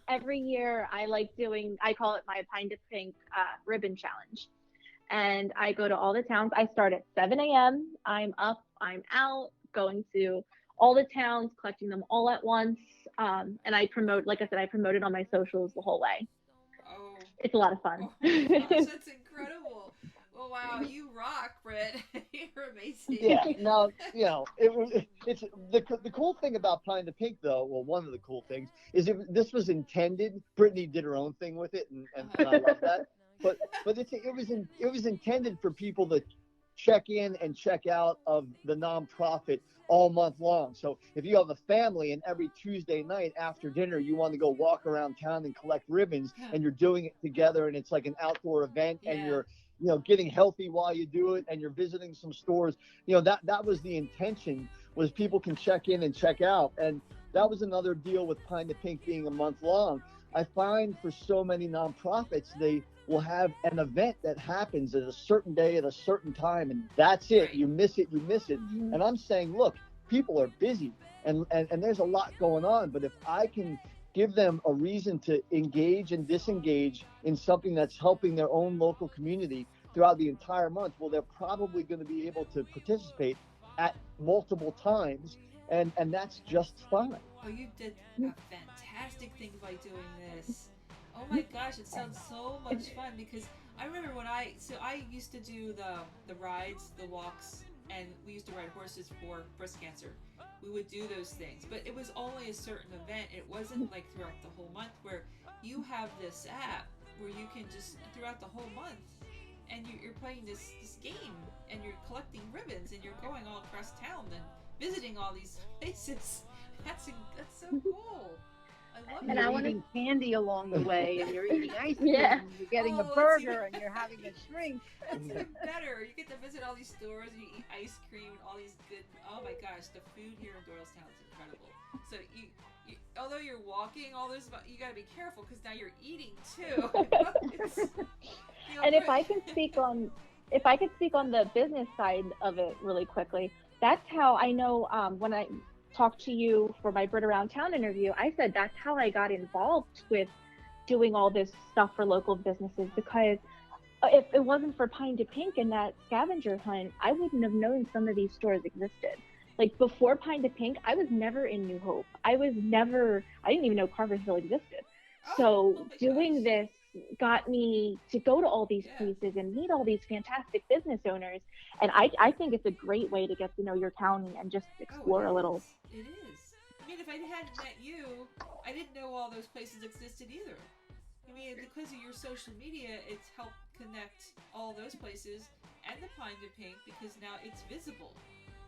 Every year I like doing. I call it my Pine2Pink ribbon challenge, and I go to all the towns. I start at 7 a.m. I'm up. I'm out, going to all the towns, collecting them all at once. And I promote, like I said, I promoted on my socials the whole way. Oh, It's a lot of fun. oh my gosh, that's incredible. Oh wow, you rock, Britt. You're amazing. Yeah. Now, it's the cool thing about Pine2Pink, though. Well, one of the cool things is this was intended. Brittany did her own thing with it, and I love that. But it was intended for people to check in and check out of the nonprofit all month long. So if you have a family and every Tuesday night after dinner you want to go walk around town and collect ribbons, and you're doing it together, and it's like an outdoor event, and you're getting healthy while you do it, and you're visiting some stores, that was the intention, was people can check in and check out. And that was another deal with Pine2Pink being a month long. I find for so many nonprofits, they will have an event that happens at a certain day at a certain time, and that's it. You miss it. Mm-hmm. And I'm saying, look, people are busy, and there's a lot going on, but if I can give them a reason to engage and disengage in something that's helping their own local community throughout the entire month, well, they're probably going to be able to participate at multiple times, and that's just fine. Oh, you did a fantastic thing by doing this. Oh my gosh, it sounds so much fun, because I remember when I used to do the rides, the walks, and we used to ride horses for breast cancer. We would do those things, but it was only a certain event. It wasn't like throughout the whole month, where you have this app where you can just, throughout the whole month, and you're playing this game, and you're collecting ribbons, and you're going all across town and visiting all these places. That's so cool. I love it. And you're eating candy along the way, and you're eating ice cream, Yeah. and you're getting a that's burger, even- and you're having a shrink. That's even better. You get to visit all these stores, and you eat ice cream, and all these good. Oh my gosh, the food here in Doylestown is incredible. So you although you're walking, all this, you got to be careful, because now you're eating too. And if I can speak on the business side of it really quickly, that's how I know, when I talked to you for my Brit Around Town interview, I said that's how I got involved with doing all this stuff for local businesses, because if it wasn't for Pine2Pink and that scavenger hunt, I wouldn't have known some of these stores existed. Like, before Pine2Pink, I was never in New Hope. I didn't even know Carversville existed. So doing this got me to go to all these places and meet all these fantastic business owners. And I think it's a great way to get to know your county and just explore a little. It is. I mean, if I hadn't met you, I didn't know all those places existed either. I mean, because of your social media, it's helped connect all those places and the Pine2Pink, because now it's visible.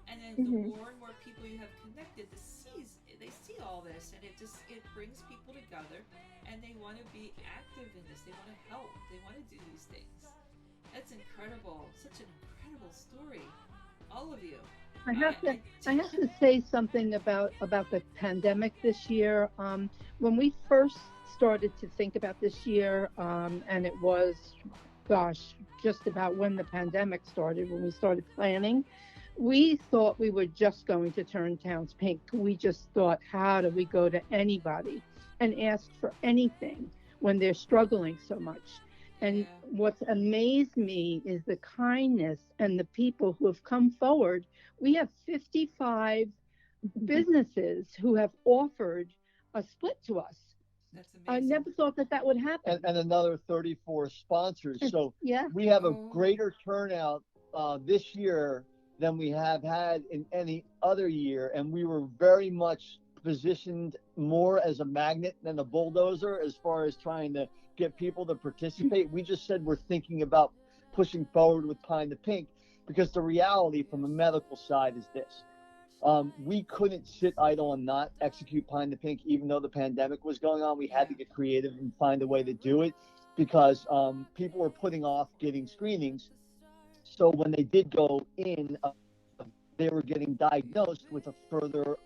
And then the more and more people you have connected, they see all this, and it brings people together, and they want to be active in this. They want to help. They want to do these things. That's incredible. Such an incredible story. All of you. I have to say something about the pandemic this year. When we first started to think about this year, and it was, just about when the pandemic started, when we started planning, we thought we were just going to turn towns pink. We just thought, how do we go to anybody and ask for anything when they're struggling so much? And what's amazed me is the kindness and the people who have come forward. We have 55 businesses who have offered a split to us. That's amazing. I never thought that would happen. And another 34 sponsors. So yeah, we have a greater turnout this year than we have had in any other year. And we were very much positioned more as a magnet than a bulldozer as far as trying to get people to participate. We just said we're thinking about pushing forward with Pine2Pink, because the reality from the medical side is this. We couldn't sit idle and not execute Pine2Pink, even though the pandemic was going on. We had to get creative and find a way to do it, because people were putting off getting screenings. So when they did go in, they were getting diagnosed with a further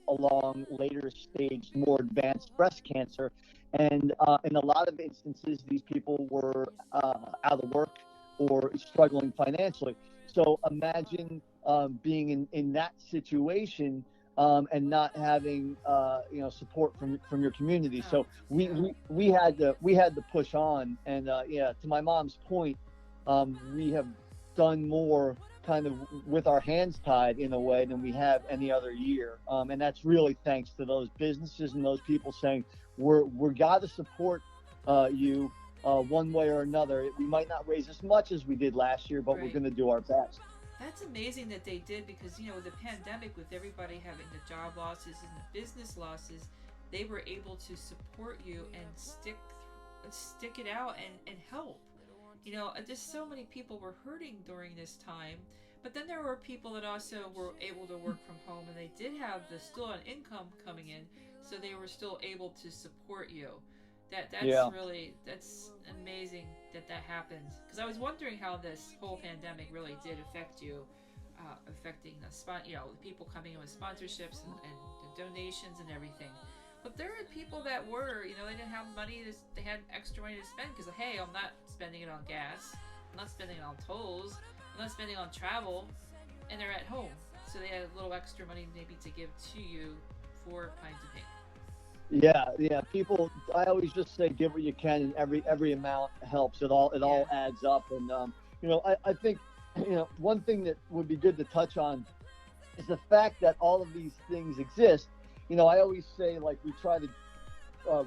along later stage, more advanced breast cancer. And in a lot of instances, these people were out of work or struggling financially. So imagine being in that situation and not having support from your community. So we had to push on. And to my mom's point, we have done more kind of with our hands tied in a way than we have any other year. And that's really thanks to those businesses and those people saying, we're got to support you one way or another. We might not raise as much as we did last year, but Right. we're going to do our best. That's amazing that they did, because, with the pandemic, with everybody having the job losses and the business losses, they were able to support you and stick it out and help. Just so many people were hurting during this time, but then there were people that also were able to work from home, and they did have still an income coming in, so they were still able to support you. That's amazing that happened, because I was wondering how this whole pandemic really did affect you, affecting the people coming in with sponsorships and the donations and everything. But there are people that were, they didn't have money, they had extra money to spend, because, hey, I'm not spending it on gas, I'm not spending it on tolls, I'm not spending it on travel, and they're at home. So they had a little extra money maybe to give to you for Pine2Pink. Yeah. People, I always just say, give what you can, and every amount helps. It all adds up. And, I think, one thing that would be good to touch on is the fact that all of these things exist. I always say, like, we try to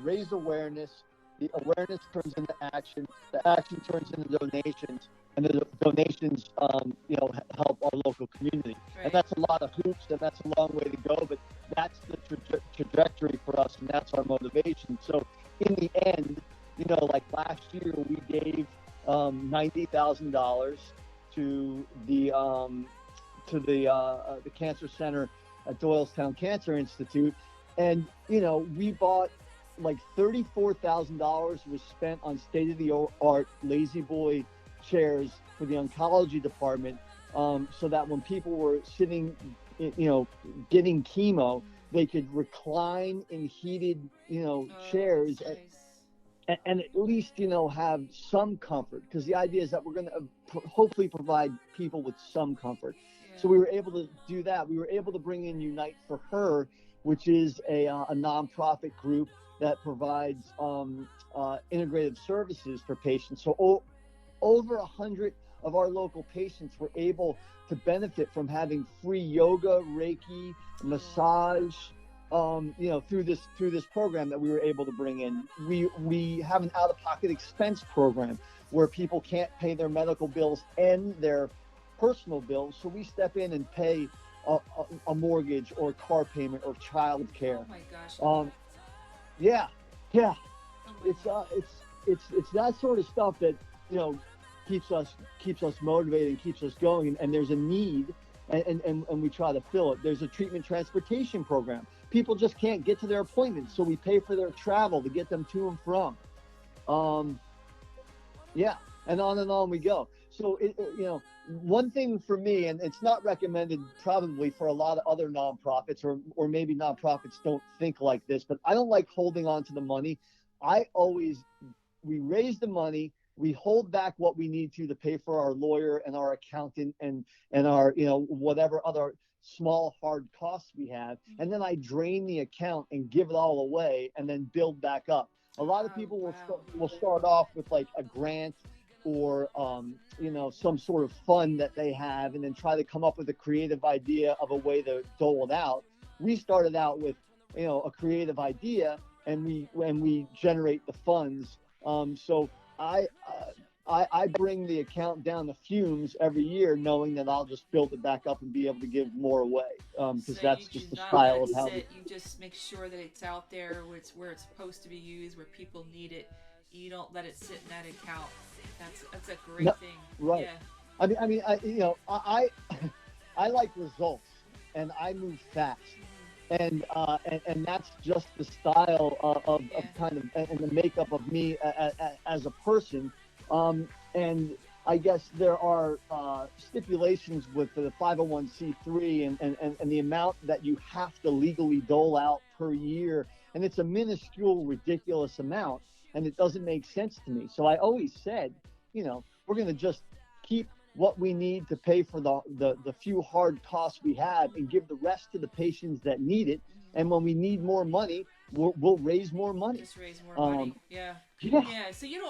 raise awareness. The awareness turns into action. The action turns into donations, and the donations, help our local community. Right. And that's a lot of hoops, and that's a long way to go. But that's the trajectory for us, and that's our motivation. So, in the end, like last year, we gave $90,000 to the cancer center at Doylestown Cancer Institute, and we bought like $34,000 was spent on state-of-the-art lazy boy chairs for the oncology department, so that when people were sitting, getting chemo, they could recline in heated, chairs. Nice. And at least, have some comfort, because the idea is that we're going to hopefully provide people with some comfort. Yeah. So we were able to do that. We were able to bring in Unite for Her, which is a nonprofit group that provides integrative services for patients. So over 100 of our local patients were able to benefit from having free yoga, Reiki, massage, through this program that we were able to bring in. We have an out-of-pocket expense program where people can't pay their medical bills and their personal bills, so we step in and pay a mortgage or car payment or child care. Oh my gosh. Yeah. Oh It's that sort of stuff that keeps us motivated and keeps us going, and there's a need, and we try to fill it. There's a treatment transportation program. People just can't get to their appointments, so we pay for their travel to get them to and from. And on we go. So one thing for me, and it's not recommended probably for a lot of other nonprofits, or maybe nonprofits don't think like this, but I don't like holding on to the money. We raise the money, we hold back what we need to pay for our lawyer and our accountant and our, whatever other small hard costs we have. And then I drain the account and give it all away and then build back up. A lot of people will start off with like a grant or, some sort of fund that they have, and then try to come up with a creative idea of a way to dole it out. We started out with, a creative idea, and we generate the funds. So I bring the account down the fumes every year, knowing that I'll just build it back up and be able to give more away, because that's just the style of how you just make sure that it's out there where it's supposed to be used, where people need it. You don't let it sit in that account. That's a great thing. Right. Yeah. I mean, I like results, and I move fast. And that's just the style of kind of, and the makeup of me as a person. And I guess there are stipulations with the 501c3 and the amount that you have to legally dole out per year. And it's a minuscule, ridiculous amount, and it doesn't make sense to me. So I always said, we're going to just keep what we need to pay for the few hard costs we have, and give the rest to the patients that need it. And when we need more money, we'll raise more money. Just raise more money. Yeah. So you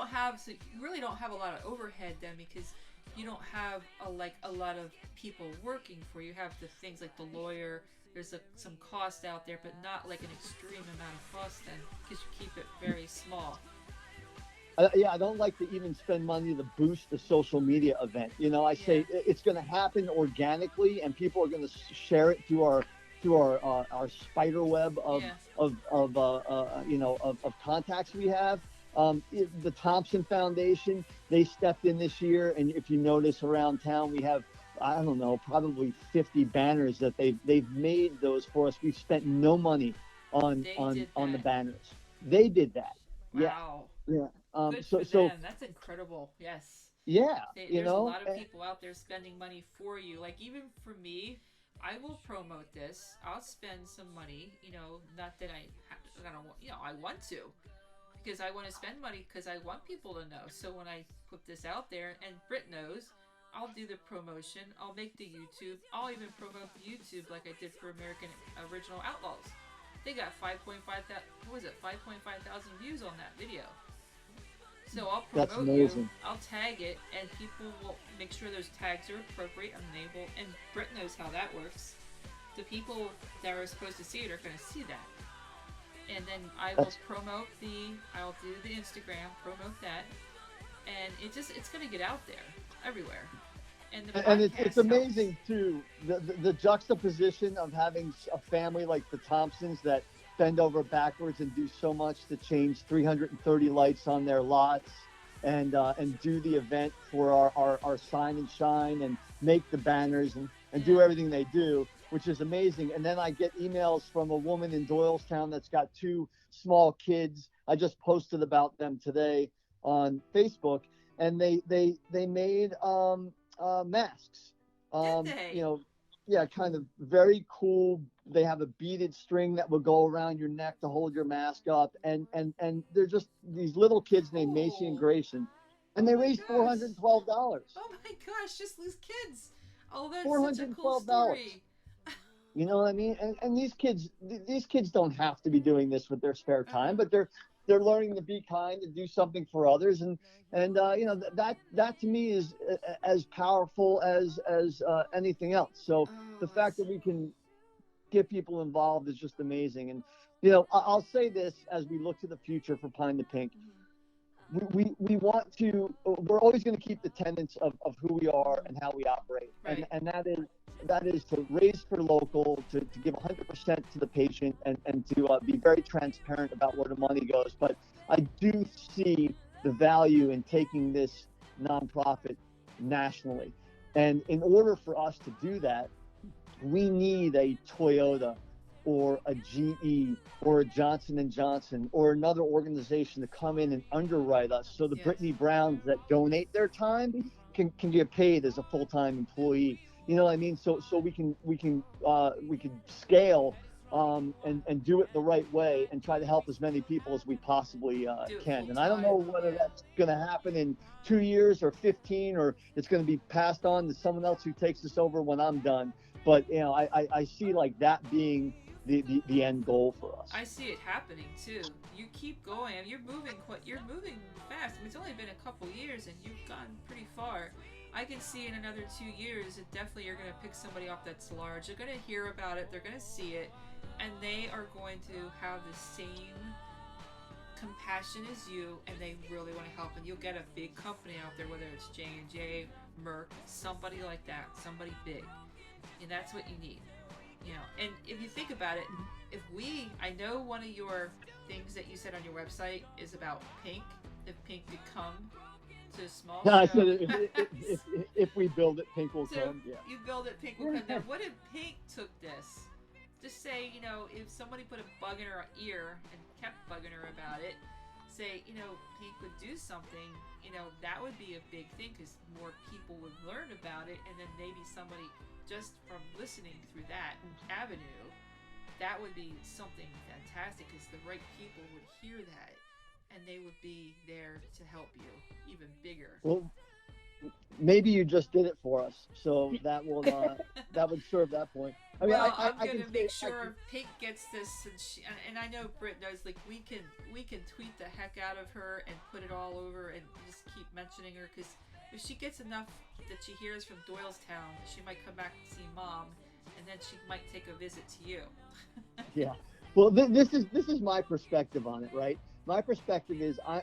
really don't have a lot of overhead then, because you don't have a lot of people working for you. You have the things like the lawyer. There's some cost out there, but not like an extreme amount of cost then, because you keep it very small. Yeah, I don't like to even spend money to boost the social media event. You know, I say it's going to happen organically, and people are going to share it through our spider web of of contacts we have. The Thompson Foundation, they stepped in this year, and if you notice around town, we have, I don't know, probably 50 banners that they've made those for us. We've spent no money on the banners. They did that. Wow. Yeah. Good for them. That's incredible. Yes. Yeah. There's a lot of people out there spending money for you. Like, even for me, I will promote this. I'll spend some money. Not that I don't. I want to, because I want to spend money because I want people to know. So when I put this out there, and Britt knows, I'll do the promotion. I'll make the YouTube. I'll even promote the YouTube like I did for American Original Outlaws. They got 5.5 thousand views on that video. So I'll promote you, I'll tag it, and people will make sure those tags are appropriate, and they will, and Britt knows how that works. The people that are supposed to see it are going to see that. And then I will I'll do the Instagram, promote that, and it's going to get out there everywhere. And it's amazing too, the juxtaposition of having a family like the Thompsons that bend over backwards and do so much to change 330 lights on their lots, and do the event for our sign and shine, and make the banners, and do everything they do, which is amazing. And then I get emails from a woman in Doylestown that's got 2 small kids. I just posted about them today on Facebook, and they made masks. Did they? Kind of very cool. They have a beaded string that will go around your neck to hold your mask up, and they're just these little kids named Macy and Grayson, and they raised $412. Oh my gosh, just these kids! Oh, that's such a cool story. You know what I mean? And these kids don't have to be doing this with their spare time, but they're learning to be kind and do something for others, and that to me is as powerful as anything else. So the fact that we can get people involved is just amazing. And I'll say this as we look to the future for Pine2Pink. We want to. We're always going to keep the tenets of who we are and how we operate, right. and that is to raise for local, to give 100% to the patient, and to be very transparent about where the money goes. But I do see the value in taking this nonprofit nationally, and in order for us to do that, we need a Toyota or a GE or a Johnson & Johnson or another organization to come in and underwrite us, so the Brittany Browns that donate their time can get paid as a full-time employee. You know what I mean? So we can scale and do it the right way, and try to help as many people as we possibly can. And I don't know whether that's going to happen in 2 years or 15, or it's going to be passed on to someone else who takes this over when I'm done. But I see like that being the end goal for us. I see it happening too. You keep going. You're moving fast. It's only been a couple years, and you've gone pretty far. I can see in another 2 years that definitely you're going to pick somebody up that's large. They're going to hear about it. They're going to see it, and they are going to have the same compassion as you, and they really want to help. And you'll get a big company out there, whether it's J&J, Merck, somebody like that, somebody big, and that's what you need. And if you think about it, I know one of your things that you said on your website is about Pink. If Pink could come to a small show. I said if we build it, Pink will come. Yeah. You build it, Pink will come. Now, what if Pink took this? Just say, if somebody put a bug in her ear and kept bugging her about it, say, Pink would do something, that would be a big thing, because more people would learn about it, and then maybe somebody just from listening through that avenue, that would be something fantastic, because the right people would hear that, and they would be there to help you even bigger. Well, maybe you just did it for us, so that will that would serve that point. I mean, I'm gonna make sure Pink gets this, and I know Britt knows. Like, we can tweet the heck out of her and put it all over, and just keep mentioning her, because if she gets enough that she hears from Doylestown, she might come back and see Mom, and then she might take a visit to you. Yeah. Well, this is my perspective on it, right? My perspective is I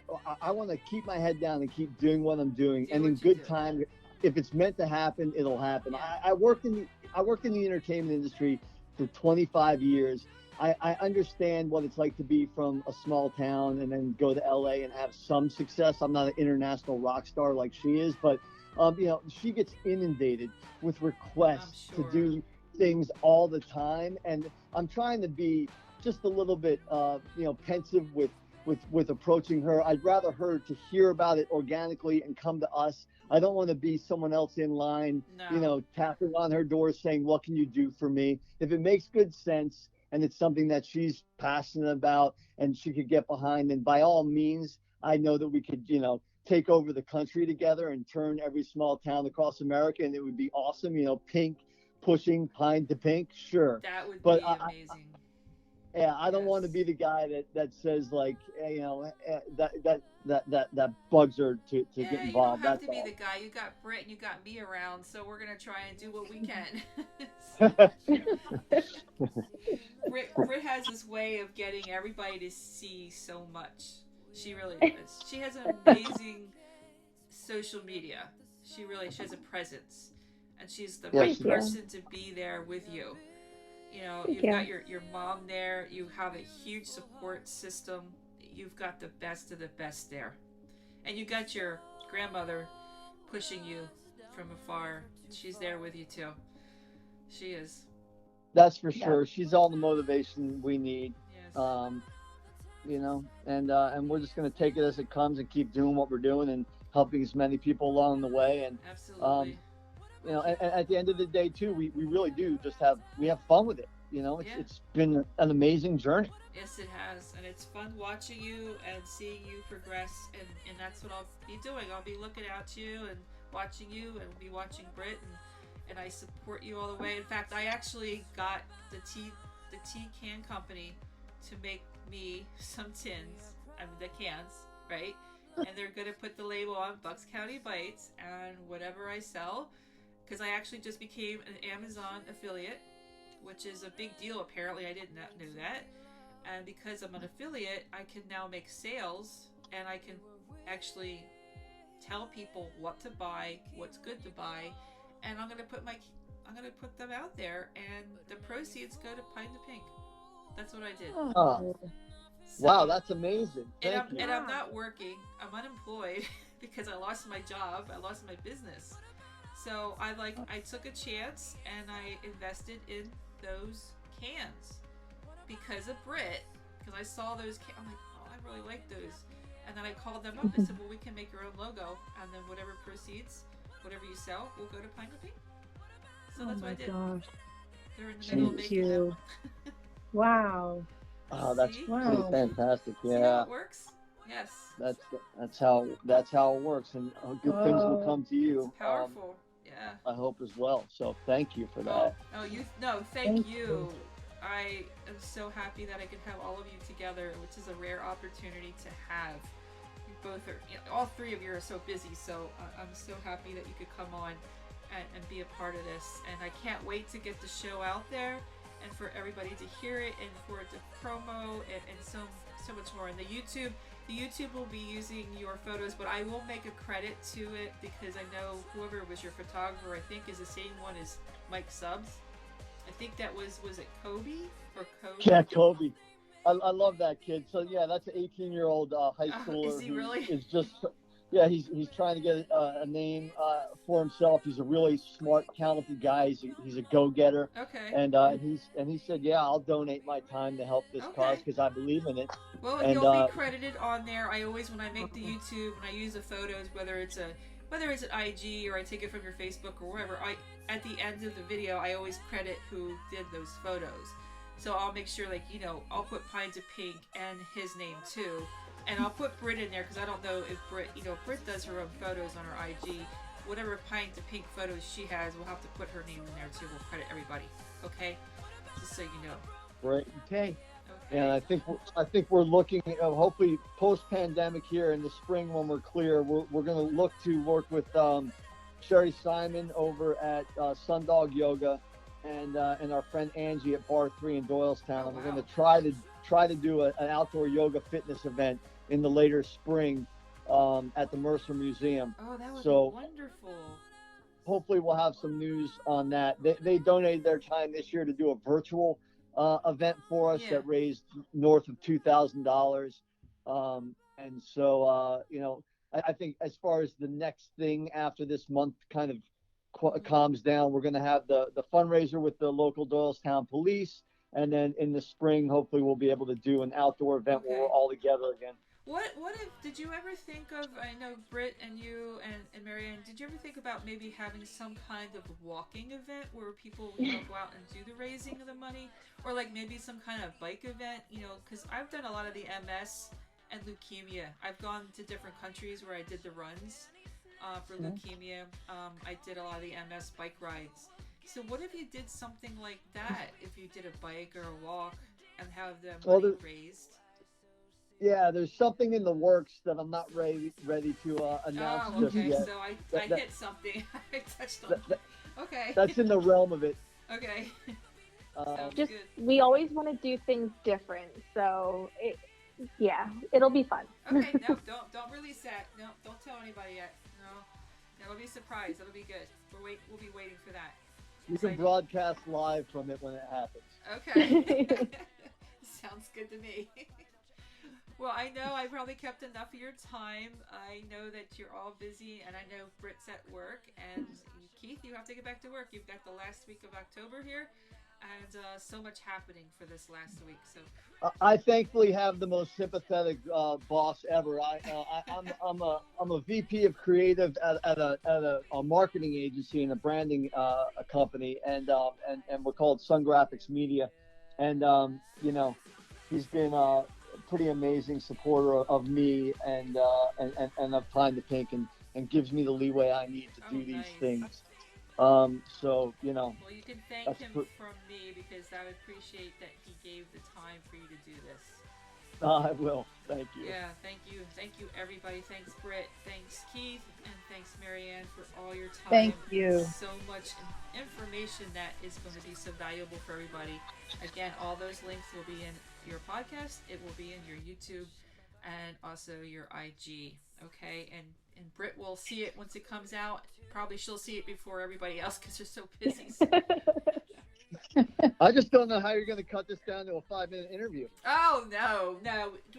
want to keep my head down and keep doing what I'm doing, and in good time, if it's meant to happen, it'll happen. Yeah. I worked in the entertainment industry for 25 years. I understand what it's like to be from a small town and then go to LA and have some success. I'm not an international rock star like she is, but she gets inundated with requests to do things all the time, and I'm trying to be just a little bit pensive with approaching her. I'd rather her to hear about it organically and come to us. I don't want to be someone else in line, tapping on her door saying, what can you do for me? If it makes good sense and it's something that she's passionate about and she could get behind, then by all means, I know that we could, take over the country together and turn every small town across America, and it would be awesome. Pink pushing Pine2Pink, sure. That would be amazing. I don't want to be the guy that says like, that bugs her to get involved. You don't have to be the guy. You got Britt and you got me around, so we're gonna try and do what we can. Britt has this way of getting everybody to see so much. She really does. She has an amazing social media. She has a presence, and she's the right person to be there with you. You've got your mom there. You have a huge support system. You've got the best of the best there. And you got your grandmother pushing you from afar. She's there with you too. She is. That's for sure. She's all the motivation we need. Yes. And we're just going to take it as it comes and keep doing what we're doing and helping as many people along the way. And absolutely. And at the end of the day too, we really do just have fun with it. It's been an amazing journey. Yes, it has, and it's fun watching you and seeing you progress, and that's what I'll be doing. I'll be looking at you and watching you, and be watching Britt, and I support you all the way. In fact, I actually got the tea can company to make me some tins, the cans, right? And they're gonna put the label on Bucks County Bytes and whatever I sell. Because I actually just became an Amazon affiliate, which is a big deal. Apparently, I did not know that. And because I'm an affiliate, I can now make sales, and I can actually tell people what to buy, what's good to buy, and I'm gonna put them out there, and the proceeds go to Pine2Pink. That's what I did. Oh. So, wow, that's amazing. Thank you. And I'm not working. I'm unemployed because I lost my job. I lost my business. So I took a chance and I invested in those cans because of Britt, because I saw those cans. I'm like, oh, I really like those. And then I called them up and said, well, we can make your own logo, and then whatever proceeds, whatever you sell, will go to Pine2Pink. So that's what I did. Gosh. They're in the middle of making them. Wow. Oh, that's pretty fantastic. Yeah. See how it works? Yes. That's how it works, and good things will come to you. It's powerful. Yeah. I hope as well. So thank you for that. Thank you. I am so happy that I could have all of you together, which is a rare opportunity to have. You both are, all three of you are so busy, so I'm so happy that you could come on and be a part of this. And I can't wait to get the show out there and for everybody to hear it and for it to promo and so much more. And the YouTube will be using your photos, but I will make a credit to it because I know whoever was your photographer, I think, is the same one as Mike Subs. I think that was it Kobe or Kobe? Yeah, Kobe. I love that kid. So yeah, that's an 18-year-old high schooler. Is he really? Is just he's trying to get a name for himself. He's a really smart, talented guy. He's a go-getter. Okay. And he said, yeah, I'll donate my time to help this cause because I believe in it. Well, and you'll be credited on there. I always, when I make the YouTube, when I use the photos, whether it's an IG or I take it from your Facebook or wherever, at the end of the video, I always credit who did those photos. So I'll make sure, I'll put Pine2Pink and his name too. And I'll put Britt in there because I don't know if Britt does her own photos on her IG. Whatever Pine2Pink photos she has, we'll have to put her name in there too. We'll credit everybody. Okay? Just so you know. Right. Okay. And Okay. I think we're looking at, hopefully post pandemic here in the spring when we're clear. We're going to look to work with Sherry Simon over at Sundog Yoga, and our friend Angie at Bar 3 in Doylestown. Oh, We're wow. going to try to do an outdoor yoga fitness event in the later spring at the Mercer Museum. Oh, that would So be wonderful. hopefully we'll have some news on that. They donated their time this year to do a virtual event for us Yeah. that raised north of $2,000. And so, I think as far as the next thing after this month kind of Mhm. calms down, we're going to have the fundraiser with the local Doylestown police. And then in the spring, hopefully we'll be able to do an outdoor event where we're Okay. all together again. What if did you ever think of, I know Britt and you and Marianne, did you ever think about maybe having some kind of walking event where people, go out and do the raising of the money, or like maybe some kind of bike event, cuz I've done a lot of the MS and leukemia. I've gone to different countries where I did the runs for leukemia. I did a lot of the MS bike rides. So what if you did something like that, if you did a bike or a walk and have the Well, money raised? yeah, there's something in the works that I'm not ready to announce Oh, just okay. yet. So I That, that, hit something. I touched on. that, that Okay. that's in the realm of it. Okay. Um, Sounds Just good. we always want to do things different, so yeah, it'll be fun. Okay. No, don't release that. No, don't tell anybody yet. No, that'll be a surprise. That'll be good. We'll be waiting for that. you can Exciting. broadcast live from it when it happens. Okay. Sounds good to me. Well, I know I probably kept enough of your time. I know that you're all busy, and I know Britt's at work. And Keith, you have to get back to work. You've got the last week of October here, and so much happening for this last week. So, I thankfully have the most sympathetic boss ever. I'm a VP of creative at a marketing agency and a branding a company, and we're called Sun Graphics Media, and he's been pretty amazing supporter of me and of Pine2Pink, and gives me the leeway I need to do these nice. things. So Well, you can thank that's him from me because I would appreciate that he gave the time for you to do this. I will. Thank you. Yeah, thank you. Thank you, everybody. Thanks, Britt. Thanks, Keith. And thanks, Marianne, for all your time. Thank you. So much information that is going to be so valuable for everybody. Again, all those links will be in your podcast. It will be in your YouTube and also your IG. Okay? And Britt will see it once it comes out. Probably she'll see it before everybody else because they're so busy. I just don't know how you're going to cut this down to a 5-minute interview. Oh no,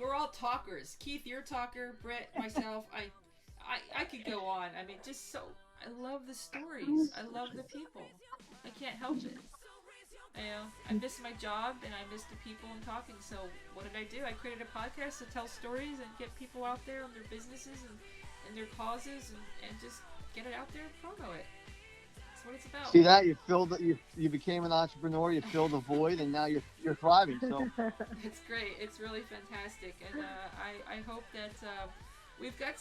we're all talkers. Keith, you're a talker. Britt, myself, I could go on. I mean, just so I love the stories. I love the people. I can't help it. I miss my job and I miss the people and talking. So what did I do? I created a podcast to tell stories and get people out there and their businesses and their causes and just get it out there and promo it. That's what it's about. See that you became an entrepreneur, you filled a void, and now you're thriving. So It's great. It's really fantastic, and I hope that we've got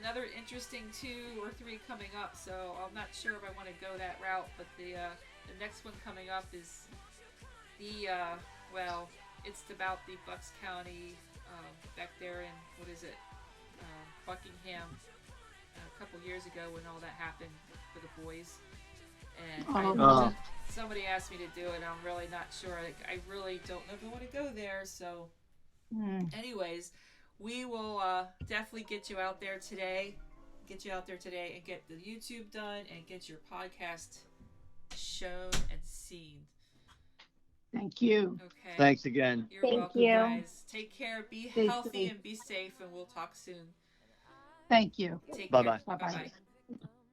another interesting 2 or 3 coming up. So I'm not sure if I want to go that route, but the next one coming up is it's about the Bucks County back there in Buckingham a couple years ago when all that happened for the boys. And somebody asked me to do it, and I'm really not sure. I really don't know if I want to go there. So, anyways, we will definitely get you out there today. And get the YouTube done and get your podcast shown and seen. Thank you. Okay. thanks again. You're Thank welcome, you. guys. Take care. Be Stay healthy safe. and be safe, and we'll talk soon. Thank you. Take Bye-bye. care. Bye-bye. Bye-bye.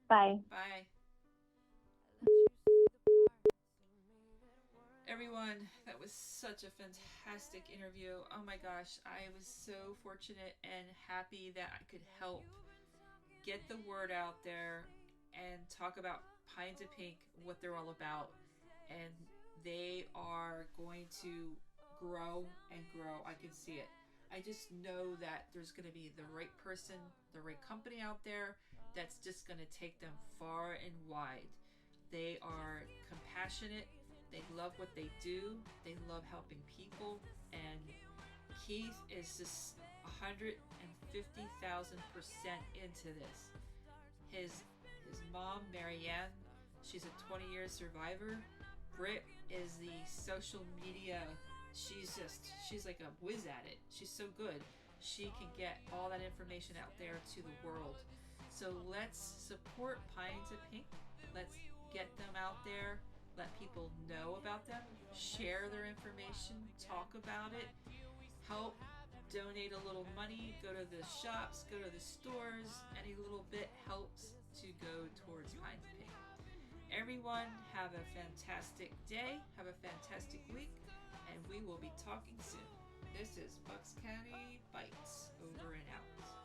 Bye. Bye. Everyone, that was such a fantastic interview. Oh my gosh, I was so fortunate and happy that I could help get the word out there and talk about Pine2Pink, what they're all about. And they are going to grow and grow. I can see it. I just know that there's going to be the right person, the right company out there that's just going to take them far and wide. They are compassionate. They love what they do. They love helping people. And Keith is just 150,000% into this. His mom, Marianne, she's a 20-year survivor. Britt is the social media. She's like a whiz at it. She's so good. She can get all that information out there to the world. So let's support Pine2Pink. Let's get them out there. Let people know about them. Share their information. Talk about it. Help. Donate a little money. Go to the shops. Go to the stores. Any little bit helps to go towards Pine2Pink. Everyone, have a fantastic day. Have a fantastic week. And we will be talking soon. This is Bucks County Bytes. Over and out.